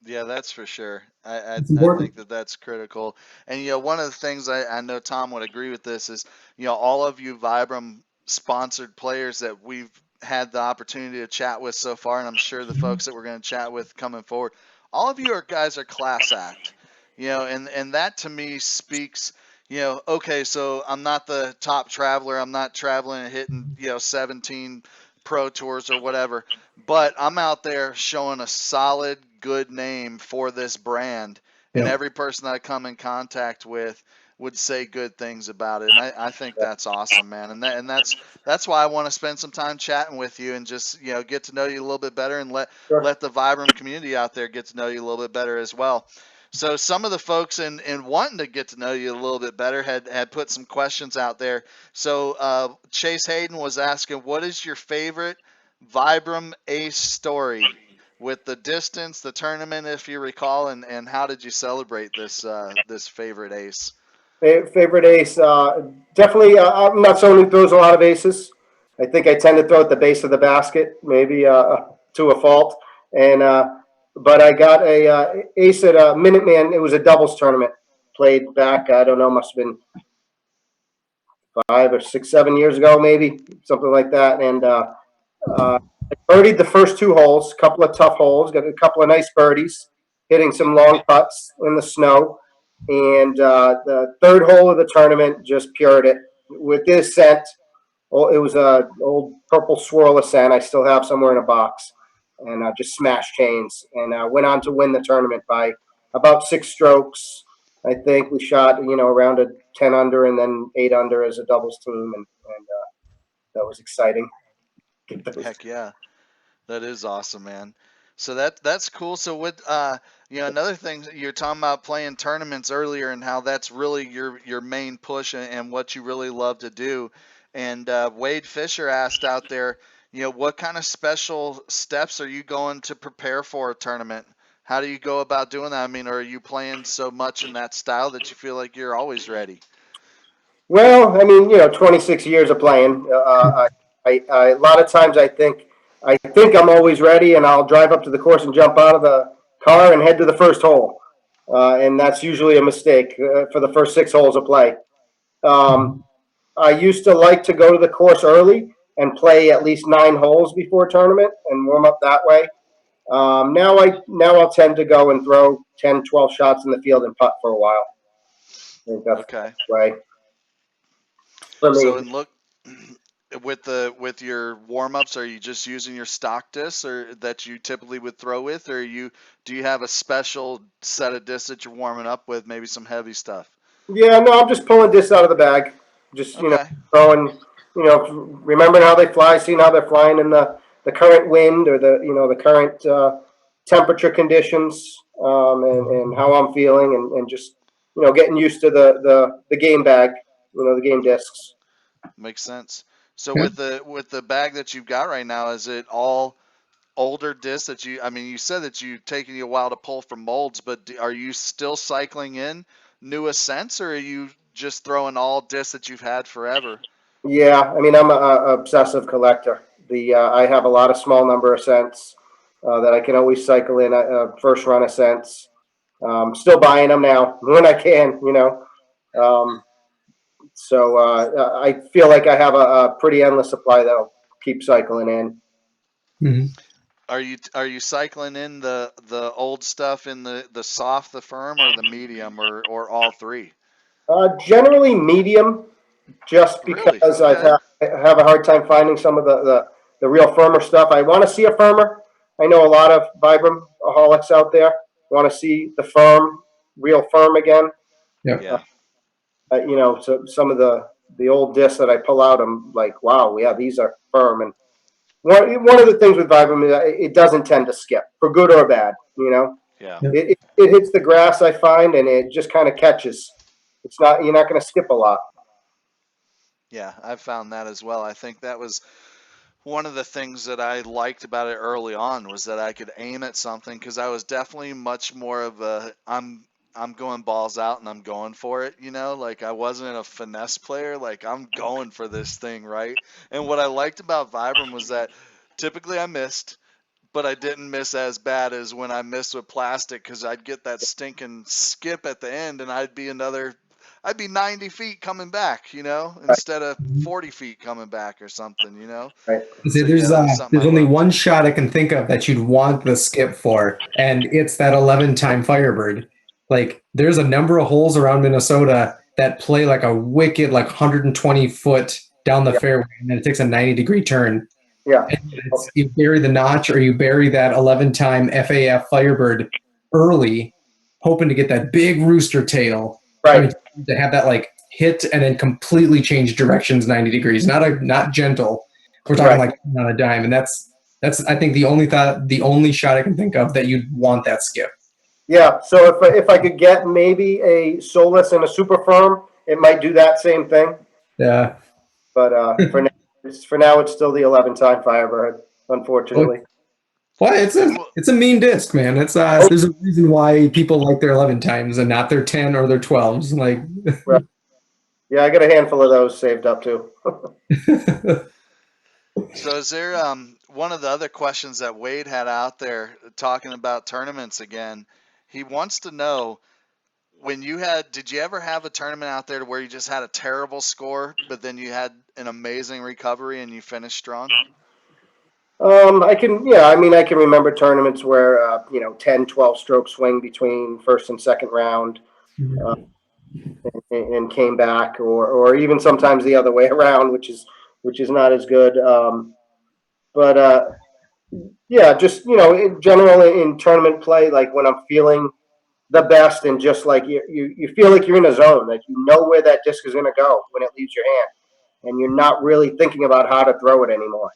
Yeah, that's for sure. I It's important. think that that's critical. And one of the things I know Tom would agree with this is all of you Vibram sponsored players that we've had the opportunity to chat with so far, and I'm sure the folks that we're going to chat with coming forward, all of you guys are class act. And that to me speaks. Okay, so I'm not the top traveler. I'm not traveling and hitting 17 pro tours or whatever, but I'm out there showing a solid, good name for this brand, and Yeah. every person that I come in contact with would say good things about it. And I think that's awesome, man. And that's why I want to spend some time chatting with you and just get to know you a little bit better, and Sure. let the Vibram community out there get to know you a little bit better as well. So some of the folks in wanting to get to know you a little bit better had put some questions out there. So Chase Hayden was asking, what is your favorite Vibram Ace story with the distance, the tournament, if you recall, and how did you celebrate this favorite ace? Favorite ace, definitely. I'm not someone who throws a lot of aces. I think I tend to throw at the base of the basket, maybe to a fault. And but I got a ace at a Minuteman. It was a doubles tournament played back. I don't know, must have been 5 or 6, 7 years ago, maybe something like that. And I birdied the first 2 holes, a couple of tough holes, got a couple of nice birdies, hitting some long putts in the snow. And the third hole of the tournament just pured it with this scent. Oh, it was a old purple swirl ascent I still have somewhere in a box, and just smashed chains and went on to win the tournament by about 6 strokes. I think we shot around a 10 under and then 8 under as a doubles team, and that was exciting. Get those. Heck yeah. That is awesome, man. So that's cool. So what another thing you're talking about playing tournaments earlier and how that's really your main push and what you really love to do. And Wade Fisher asked out there, what kind of special steps are you going to prepare for a tournament? How do you go about doing that? I mean, are you playing so much in that style that you feel like you're always ready? Well, I mean, 26 years of playing. A lot of times I think I'm always ready, and I'll drive up to the course and jump out of the car and head to the first hole, and that's usually a mistake for the first 6 holes of play. Um, I used to like to go to the course early and play at least 9 holes before tournament and warm up that way. Now I'll tend to go and throw 10, 12 shots in the field and putt for a while. I think that's Okay. the way for me. So and look with your warm-ups, are you just using your stock discs or that you typically would throw with, or do you have a special set of discs that you're warming up with, maybe some heavy stuff? Yeah, no, I'm just pulling discs out of the bag. Just, Okay. throwing, remembering how they fly, seeing how they're flying in the current wind or the current temperature conditions, and how I'm feeling, and just, getting used to the game bag, the game discs. Makes sense. So Yeah. with the bag that you've got right now, is it all older discs that I mean, you said that you've taken you a while to pull from molds, but are you still cycling in new ascents, or are you just throwing all discs that you've had forever? Yeah, I mean, I'm a obsessive collector. I have a lot of small number of cents that I can always cycle in first run of cents. Still buying them now when I can. Um, so I feel like I have a pretty endless supply that'll keep cycling in. Mhm. Are you cycling in the old stuff in the soft, the firm, or the medium, or all three? Generally medium, just Really? because Okay. I have a hard time finding some of the real firmer stuff. I want to see a firmer. I know a lot of Vibram aholics out there want to see the real firm again. Yep. Yeah. So some of the old discs that I pull out, I'm like, wow, yeah, these are firm. And one of the things with Vibram is it doesn't tend to skip, for good or bad. Yeah. Yep. It hits the grass, I find, and it just kind of catches. You're not going to skip a lot. Yeah, I've found that as well. I think that was one of the things that I liked about it early on was that I could aim at something because I was definitely much more of I'm going balls out and I'm going for it, like I wasn't a finesse player, like I'm going for this thing, right? And what I liked about Vibram was that typically I missed, but I didn't miss as bad as when I missed with plastic because I'd get that stinking skip at the end and I'd be 90 feet coming back, Right, instead of 40 feet coming back or something. right. See, So yeah, that was something I there's only loved. one shot I can think of that you'd want the skip for, and it's that 11-time Firebird. Like, there's a number of holes around Minnesota that play like a wicked, like 120 foot down the Yeah, fairway, and then it takes a 90-degree turn. yeah, And you bury the notch or you bury that 11-time FAF Firebird early, hoping to get that big rooster tail. I mean, right. to have that like hit and then completely change directions 90 degrees, not gentle. We're talking Right. like on a dime, and that's I think the only shot I can think of that you'd want that skip. Yeah. So if I could get maybe a Solus and a super firm, it might do that same thing. Yeah. But for now, it's still the 11-time Firebird, Well, unfortunately. Well, it's a mean disc, man. It's there's a reason why people like their 11 times and not their 10 or their 12s. Like, Right. Yeah, I got a handful of those saved up too. So is there one of the other questions that Wade had out there talking about tournaments again? He wants to know, did you ever have a tournament out there where you just had a terrible score, but then you had an amazing recovery and you finished strong? I can remember tournaments where, 10, 12 stroke swing between first and second round, and came back, or even sometimes the other way around, which is not as good. But yeah, just, in general in tournament play, like when I'm feeling the best and just like you feel like you're in a zone, like you know where that disc is going to go when it leaves your hand, and you're not really thinking about how to throw it anymore.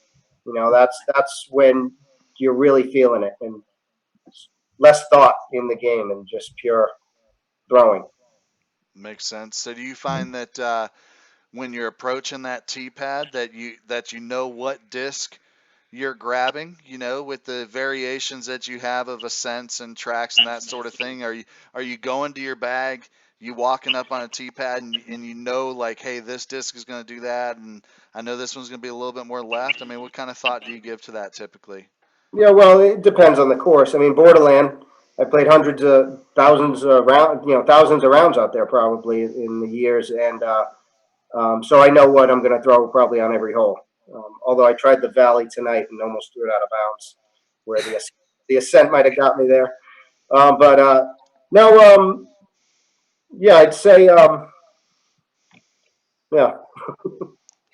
That's when you're really feeling it, and less thought in the game and just pure throwing. Makes sense. So do you find that when you're approaching that tee pad that you know what disc you're grabbing, with the variations that you have of ascents and tracks and that sort of thing? Are you going to your bag, you walking up on a tee pad and you know, like, hey, this disc is going to do that, and I know this one's going to be a little bit more left? I mean, what kind of thought do you give to that typically? Yeah, well, it depends on the course. I mean, Borderland, I played hundreds of thousands of thousands of rounds out there probably in the years, and so I know what I'm going to throw probably on every hole. Although I tried the Valley tonight and almost threw it out of bounds, where the ascent might have got me there. But no, yeah, I'd say, yeah,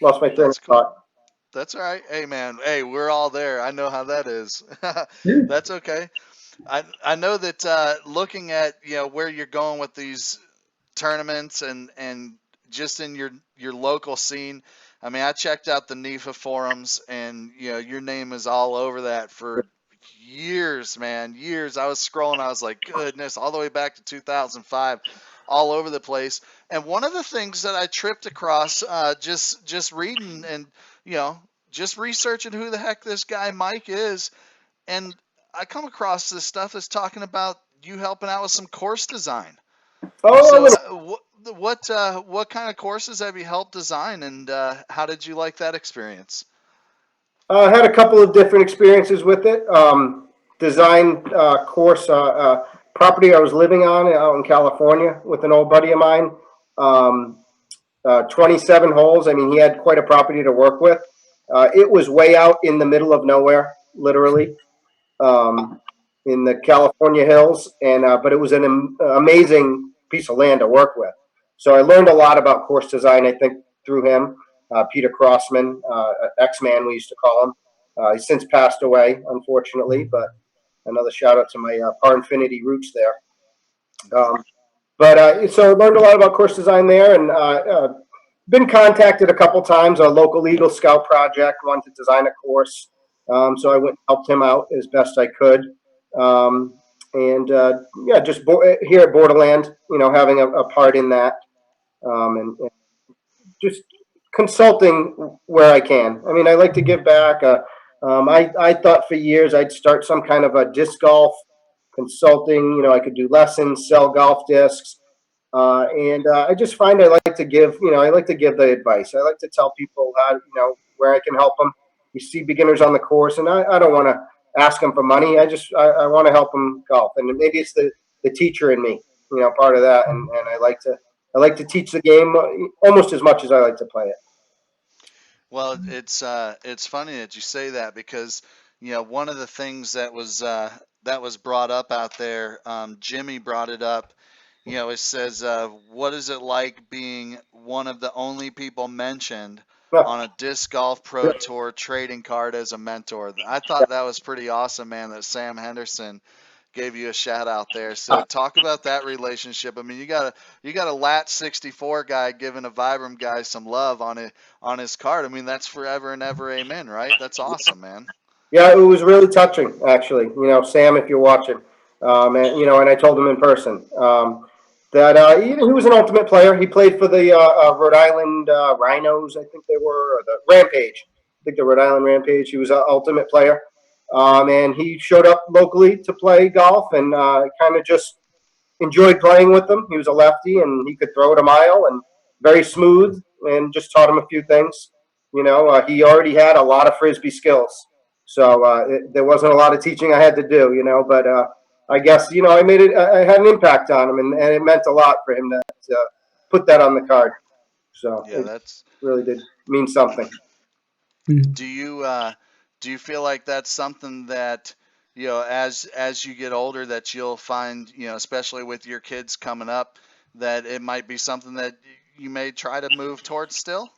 lost my train of That's cool. thought. That's all right. Hey, man. Hey, we're all there. I know how that is. yeah. That's okay. I know that looking at where you're going with these tournaments and just in your local scene. I mean, I checked out the NIFA forums, and your name is all over that for years, man. Years. I was scrolling. I was like, goodness, all the way back to 2005, all over the place. And one of the things that I tripped across, just reading and just researching who the heck this guy Mike is, and I come across this stuff that's talking about you helping out with some course design. So, Oh, what kind of courses have you helped design, and how did you like that experience? I had a couple of different experiences with it. Design course property I was living on out in California with an old buddy of mine. Um, 27 holes. I mean, he had quite a property to work with. It was way out in the middle of nowhere, literally, um, in the California hills, and but it was an amazing piece of land to work with. So I learned a lot about course design, I think, through him. Peter Crossman, X-Man, we used to call him. He's since passed away, unfortunately, but another shout out to my Par Infinity roots there. But so I learned a lot about course design there, and been contacted a couple times. A local Eagle Scout project wanted to design a course, so I went and helped him out as best I could. Um, and yeah, just here at Borderland, having a part in that, and just consulting where I can. I mean, I like to give back. I thought for years I'd start some kind of a disc golf consulting. I could do lessons, sell golf discs. And I just find I like to give, I like to give the advice. I like to tell people how, where I can help them. You see beginners on the course, and I don't want to ask them for money. I want to help them golf, and maybe it's the teacher in me, part of that. And I like to teach the game almost as much as I like to play it. Well, it's funny that you say that, because one of the things that was brought up out there, Jimmy brought it up. It says, what is it like being one of the only people mentioned on a disc golf pro tour trading card as a mentor? I thought that was pretty awesome, man, that Sam Henderson gave you a shout out there. So talk about that relationship. I mean, you got a Lat 64 guy giving a Vibram guy some love on his card. I mean, that's forever and ever amen, right? That's awesome, man. Yeah, it was really touching, actually. Sam, if you're watching, and I told him in person that he was an ultimate player. He played for the Rhode Island Rhinos, I think they were, or the Rampage. I think the Rhode Island Rampage. He was an ultimate player, And he showed up locally to play golf, and kind of just enjoyed playing with him. He was a lefty, and he could throw it a mile, and very smooth, and just taught him a few things. He already had a lot of frisbee skills, so there wasn't a lot of teaching I had to do. But I guess I made it. I had an impact on him, and it meant a lot for him to put that on the card. So Yeah, it that's. really did mean something. Do you feel like that's something that as you get older that you'll find especially with your kids coming up that it might be something that you may try to move towards still?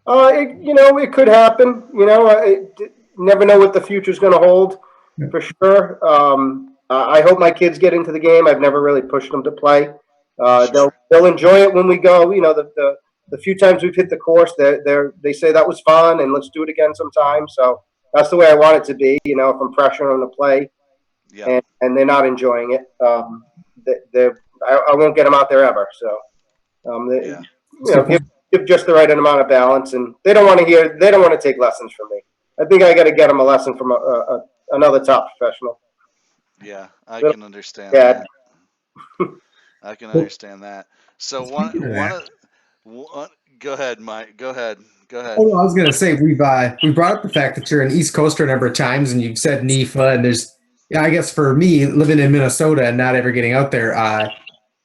It could happen. Never know what the future's going to hold, for sure. I hope my kids get into the game. I've never really pushed them to play. Sure. They'll enjoy it when we go. The few times we've hit the course, they say that was fun and let's do it again sometime. So that's the way I want it to be. If I'm pressuring them to play Yeah. and they're not enjoying it, I won't get them out there ever. So Yeah. give just the right amount of balance, and they don't want to take lessons from me. I think I got to get them a lesson from another top professional. Yeah, I Little can understand dad. that. I can Well, understand that. So speaking of that, one go ahead, Mike. Go ahead. oh, I was gonna say we brought up the fact that you're an East Coaster a number of times, and you've said NIFA, and there's I guess for me living in Minnesota and not ever getting out there,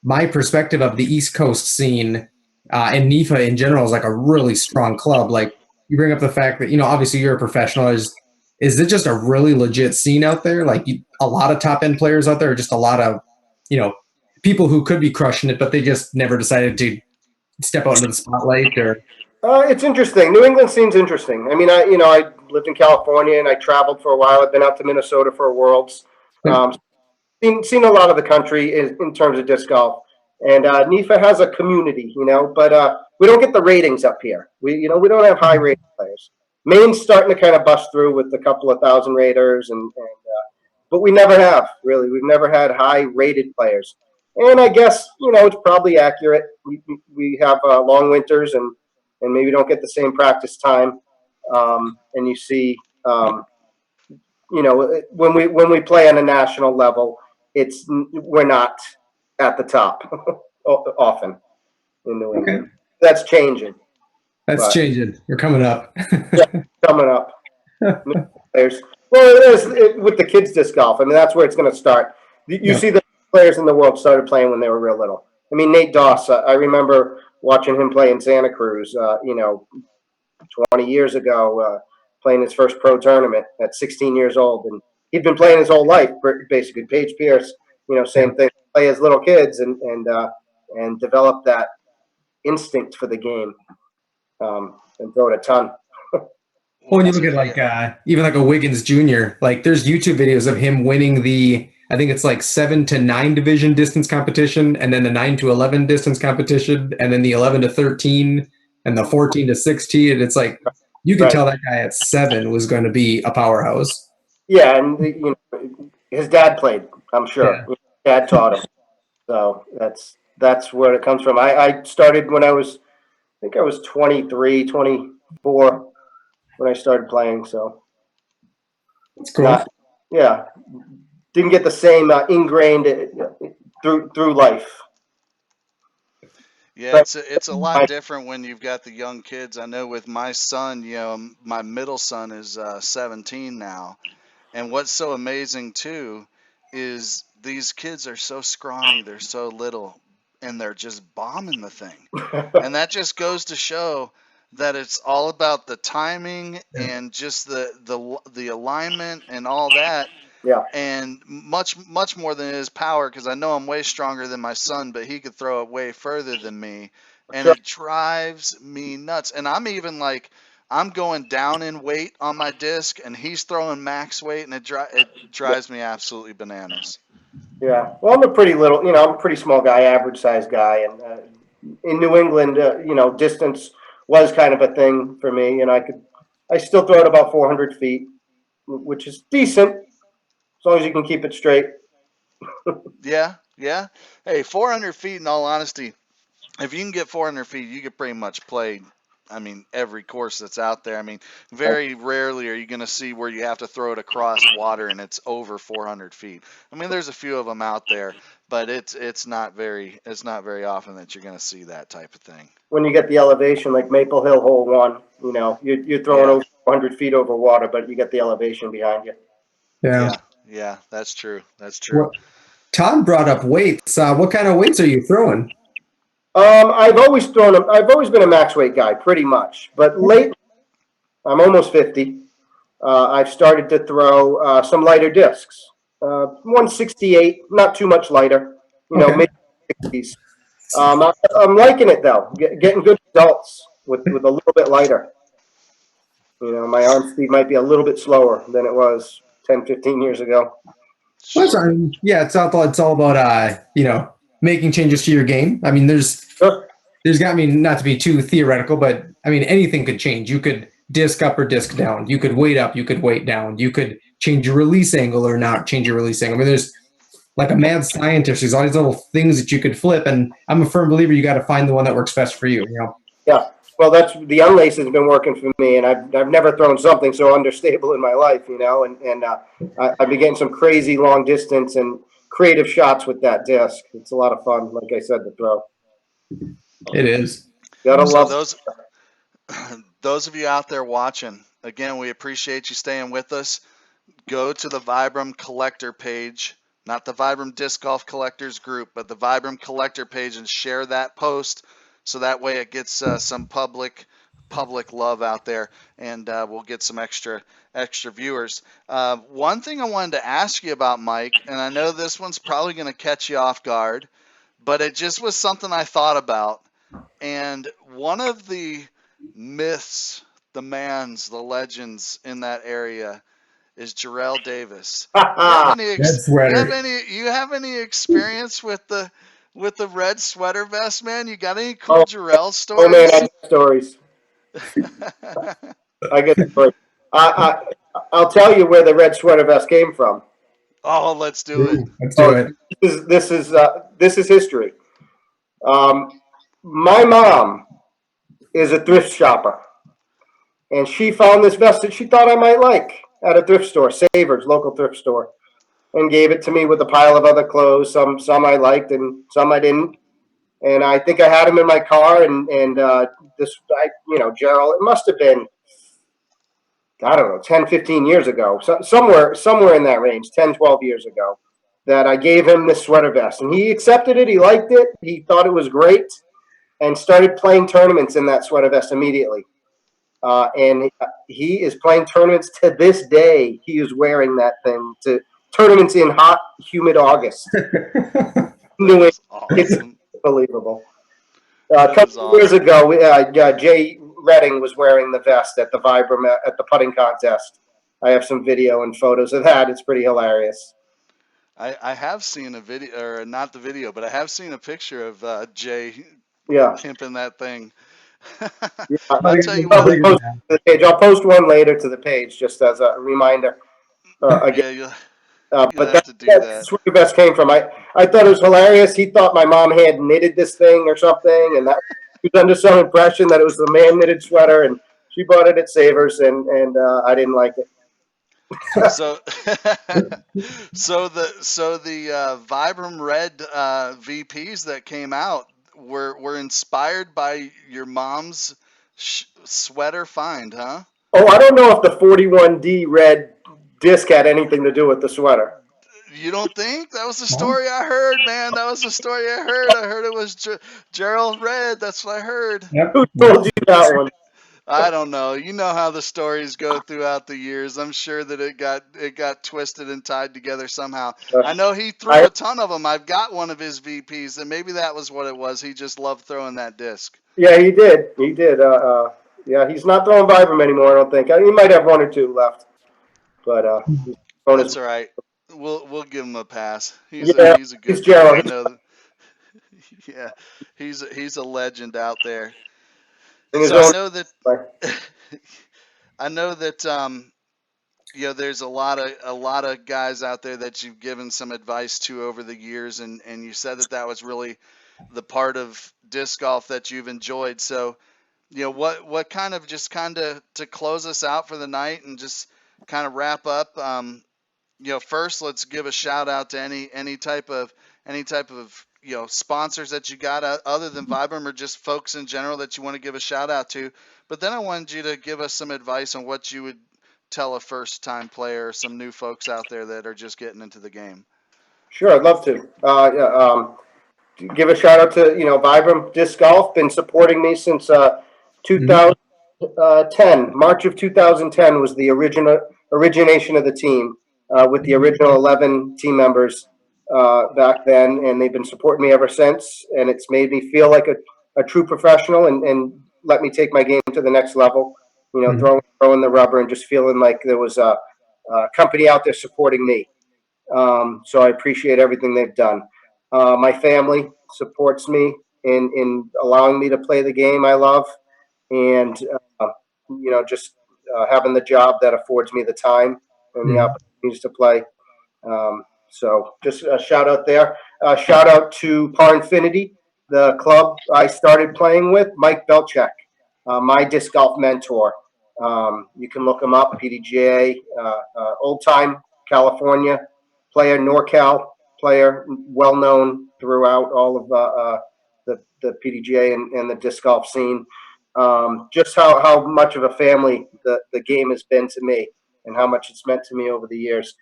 my perspective of the East Coast scene and NIFA in general is like a really strong club. Like you bring up the fact that obviously you're a professional. Is it just a really legit scene out there? Like a lot of top end players out there, or just a lot of people who could be crushing it, but they just never decided to step out into the spotlight or. It's interesting. New England seems interesting. I mean, I lived in California and I traveled for a while. I've been out to Minnesota for Worlds. Um, seen a lot of the country in terms of disc golf, and NIFA has a community, but we don't get the ratings up here. We don't have high rated players. Maine's starting to kind of bust through with a couple of thousand raters, but we never have really. We've never had high rated players, and I guess it's probably accurate. We have long winters and maybe don't get the same practice time, and you see. When we play on a national level, we're not at the top often in New England. Okay. That's changing. That's But changing. You're coming up. coming up. Players. Well, it is with the kids disc golf. I mean, that's where it's going to start. You see the players in the world started playing when they were real little. I mean, Nate Doss. I remember watching him play in Santa Cruz. 20 years ago, playing his first pro tournament at 16 years old, and he'd been playing his whole life. Basically, Paige Pierce. Same thing. Play as little kids and develop that instinct for the game, and throw it a ton. When you look at like even like a Wiggins Jr., like there's YouTube videos of him winning I think it's like 7 to 9 division distance competition, and then the 9 to 11 distance competition, and then the 11 to 13 and the 14 to 16. And it's like you could tell that guy at 7 was going to be a powerhouse. Yeah, and his dad played. I'm sure. Yeah. His dad taught him. So that's where it comes from. I started when I think I was 23, 24 when I started playing. So That's cool. yeah, didn't get the same ingrained through life. Yeah, it's a lot different when you've got the young kids. I know with my son, my middle son is 17 now, and what's so amazing too is these kids are so scrawny, they're so little, and they're just bombing the thing. And that just goes to show that it's all about the timing and just the alignment and all that. Yeah. And much more than his power, because I know I'm way stronger than my son, but he could throw it way further than me, and Sure. it drives me nuts. And I'm even like, I'm going down in weight on my disc, and he's throwing max weight, and it drives me absolutely bananas. Yeah. Well, I'm a pretty little, I'm a pretty small guy, average size guy, and in New England, distance was kind of a thing for me, and I still throw it about 400 feet, which is decent as long as you can keep it straight. Yeah, yeah. Hey, 400 feet, in all honesty, if you can get 400 feet, you could pretty much play I mean, every course that's out there. I mean, very rarely are you going to see where you have to throw it across water and it's over 400 feet. I mean, there's a few of them out there, but it's not very often that you're going to see that type of thing. When you get the elevation, like Maple Hill Hole 1, you know, you're throwing over 100 feet over water, but you get the elevation behind you. Yeah, that's true. That's true. Well, Tom brought up weights. What kind of weights are you throwing? I've always been a max weight guy, pretty much. But lately, I'm almost 50. I've started to throw some lighter discs. 168, not too much lighter. You know, Okay. mid 60s. I'm liking it though. Getting good results with a little bit lighter. You know, my arm speed might be a little bit slower than it was 10, 15 years ago. Well, Sure. yeah, it's all about making changes to your game. I mean, there's got me not to be too theoretical, but I mean anything could change. You could disc up or disc down. You could weight up. You could weight down. You could change your release angle or not change your release angle. I mean, there's like a mad scientist. There's all these little things that you could flip, and I'm a firm believer you got to find the one that works best for you. You know. Yeah. Well, that's the unlace has been working for me, and I've never thrown something so understable in my life, you know. And I've been getting some crazy long distance and creative shots with that disc. It's a lot of fun, like I said, to throw. It is. Gotta So love. those of you out there watching, again, we appreciate you staying with us. Go to the Vibram Collector page, not the Vibram Disc Golf Collectors group, but the Vibram Collector page, and share that post so that way it gets some public love out there, and we'll get some extra viewers. One thing I wanted to ask you about, Mike, and I know this one's probably going to catch you off guard, but it just was something I thought about. And one of the myths, the mans, the legends in that area is Jarrell Davis. Red sweater. You have any experience with the red sweater vest, man? You got any Oh, cool Jarrell oh man, I stories? got stories. I get stories. I'll tell you where the red sweater vest came from. Oh, let's do it. Let's do it. This is history. My mom is a thrift shopper, and she found this vest that she thought I might like at a thrift store, Savers, local thrift store, and gave it to me with a pile of other clothes. Some I liked and some I didn't. And I think I had them in my car. Gerald, it must have been, I don't know, 10, 15 years ago, somewhere in that range, 10, 12 years ago, that I gave him this sweater vest, and he accepted it. He liked it. He thought it was great, and started playing tournaments in that sweater vest immediately. And he is playing tournaments to this day. He is wearing that thing to tournaments in hot, humid August. That's awesome. It's unbelievable. A That is couple of years awesome. ago, Jay Redding was wearing the vest at the Vibram at the putting contest. I have some video and photos of that. It's pretty hilarious. I have seen a video, or not the video, but I have seen a picture of Jay Yeah. pimping that thing. Yeah, I'll tell you I'll what. post to the page. I'll post one later to the page just as a reminder. Again, Yeah, you'll but have to do that's that. where the best came from. I thought it was hilarious. He thought my mom had knitted this thing or something, and that he was under some impression that it was the man knitted sweater, and she bought it at Savers, and I didn't like it. So, so the Vibram Red VPs that came out were inspired by your mom's sweater find, huh? Oh, I don't know if the 41D red disc had anything to do with the sweater. You don't think? That was the story I heard, man. That was the story I heard. I heard it was Gerald Red. That's what I heard. Yep. Who told you that one? I don't know. You know how the stories go throughout the years. I'm sure that it got twisted and tied together somehow. I know he threw a ton of them. I've got one of his VPs, and maybe that was what it was. He just loved throwing that disc. Yeah, he did. He did. Yeah, he's not throwing Vibram anymore. I don't think. He might have one or two left, but That's all right. We'll give him a pass. He's yeah, a good he's Gerald. dude. I know that. Yeah, he's a legend out there. In his So I own know that way. I know that there's a lot of guys out there that you've given some advice to over the years, and you said that was really the part of disc golf that you've enjoyed. So what kind of just kind of to close us out for the night and just kind of wrap up. First let's give a shout out to any type of sponsors that you got other than Vibram, or just folks in general that you want to give a shout out to. But then I wanted you to give us some advice on what you would tell a first time player, some new folks out there that are just getting into the game. Sure, I'd love to. Give a shout out to Vibram Disc Golf. Been supporting me since 2010. March of 2010 was the origination of the team, with the original 11 team members back then, and they've been supporting me ever since. And it's made me feel like a true professional, and let me take my game to the next level. Throwing the rubber and just feeling like there was a company out there supporting me. So I appreciate everything they've done. My family supports me in allowing me to play the game I love, and just having the job that affords me the time and the opportunities to play. So just a shout out there. Shout out to Par Infinity, the club I started playing with, Mike Belchek, my disc golf mentor. You can look him up, PDGA, old time California player, NorCal player, well known throughout all of the PDGA and the disc golf scene. Just how much of a family the game has been to me, and how much it's meant to me over the years.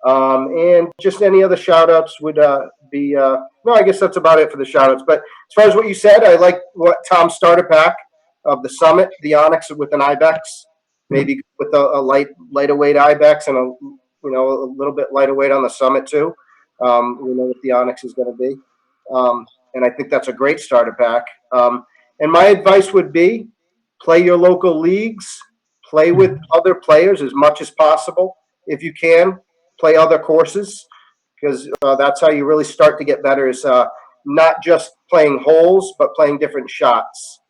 And just any other shout outs would be, no, I guess that's about it for the shout outs. But as far as what you said, I like what Tom started back of the Summit, the Onyx with an Ibex, maybe with a lighter weight Ibex and a little bit lighter weight on the Summit too. We know what the Onyx is going to be. And I think that's a great starter pack. And my advice would be play your local leagues, play with other players as much as possible. If you can, play other courses, because that's how you really start to get better, is not just playing holes, but playing different shots.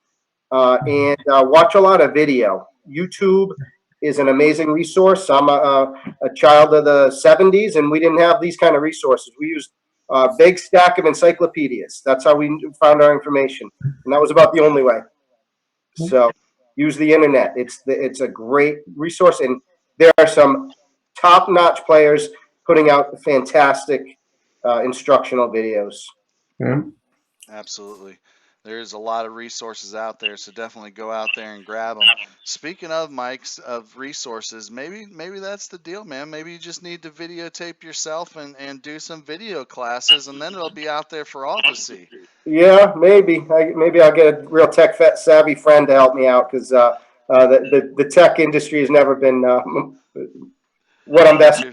And watch a lot of video. YouTube is an amazing resource. I'm a child of the 70s, and we didn't have these kind of resources. We used a big stack of encyclopedias. That's how we found our information, and that was about the only way. So use the internet. It's a great resource, and there are some top-notch players putting out fantastic instructional videos. Yeah. Absolutely. There's a lot of resources out there, so definitely go out there and grab them. Speaking of Mike's of resources, maybe that's the deal, man. Maybe you just need to videotape yourself and do some video classes, and then it'll be out there for all to see. Yeah, maybe. Maybe I'll get a real tech savvy friend to help me out, because the tech industry has never been what I'm best.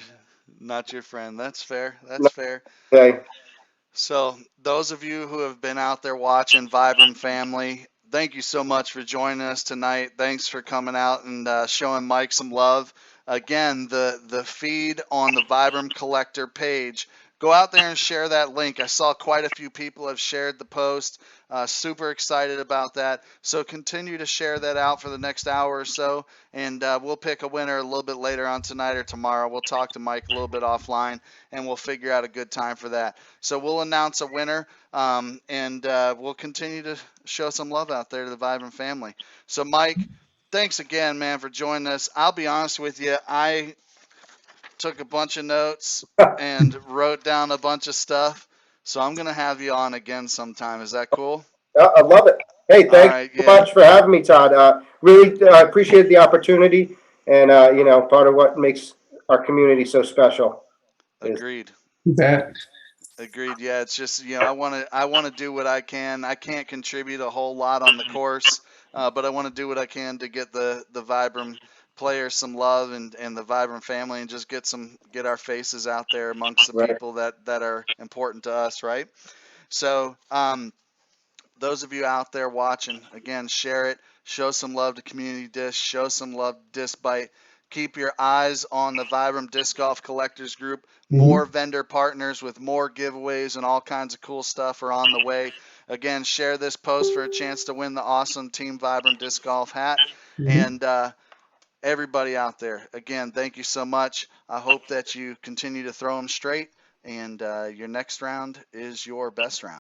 Not your friend. That's fair. That's fair. Okay. So those of you who have been out there watching, Vibram family, thank you so much for joining us tonight. Thanks for coming out and showing Mike some love. Again, the feed on the Vibram Collector page, go out there and share that link. I saw quite a few people have shared the post. Super excited about that. So continue to share that out for the next hour or so, and we'll pick a winner a little bit later on tonight or tomorrow. We'll talk to Mike a little bit offline, and we'll figure out a good time for that. So we'll announce a winner, and we'll continue to show some love out there to the Vibram family. So Mike, thanks again, man, for joining us. I'll be honest with you, I took a bunch of notes and wrote down a bunch of stuff. So I'm going to have you on again sometime. Is that cool? I love it. Hey, thanks so much for having me, Todd. Really appreciate the opportunity, and part of what makes our community so special. Agreed. That. Agreed. Yeah, it's just I want to do what I can. I can't contribute a whole lot on the course, but I want to do what I can to get the Vibram players some love, and the Vibram family, and just get our faces out there amongst the people that are important to us, right? So those of you out there watching, again, share it, show some love to Community Disc, show some love to Disc Bite. Keep your eyes on the Vibram Disc Golf Collectors Group. More vendor partners with more giveaways and all kinds of cool stuff are on the way. Again, share this post for a chance to win the awesome Team Vibram Disc Golf hat. And everybody out there, again, thank you so much. I hope that you continue to throw them straight, and your next round is your best round.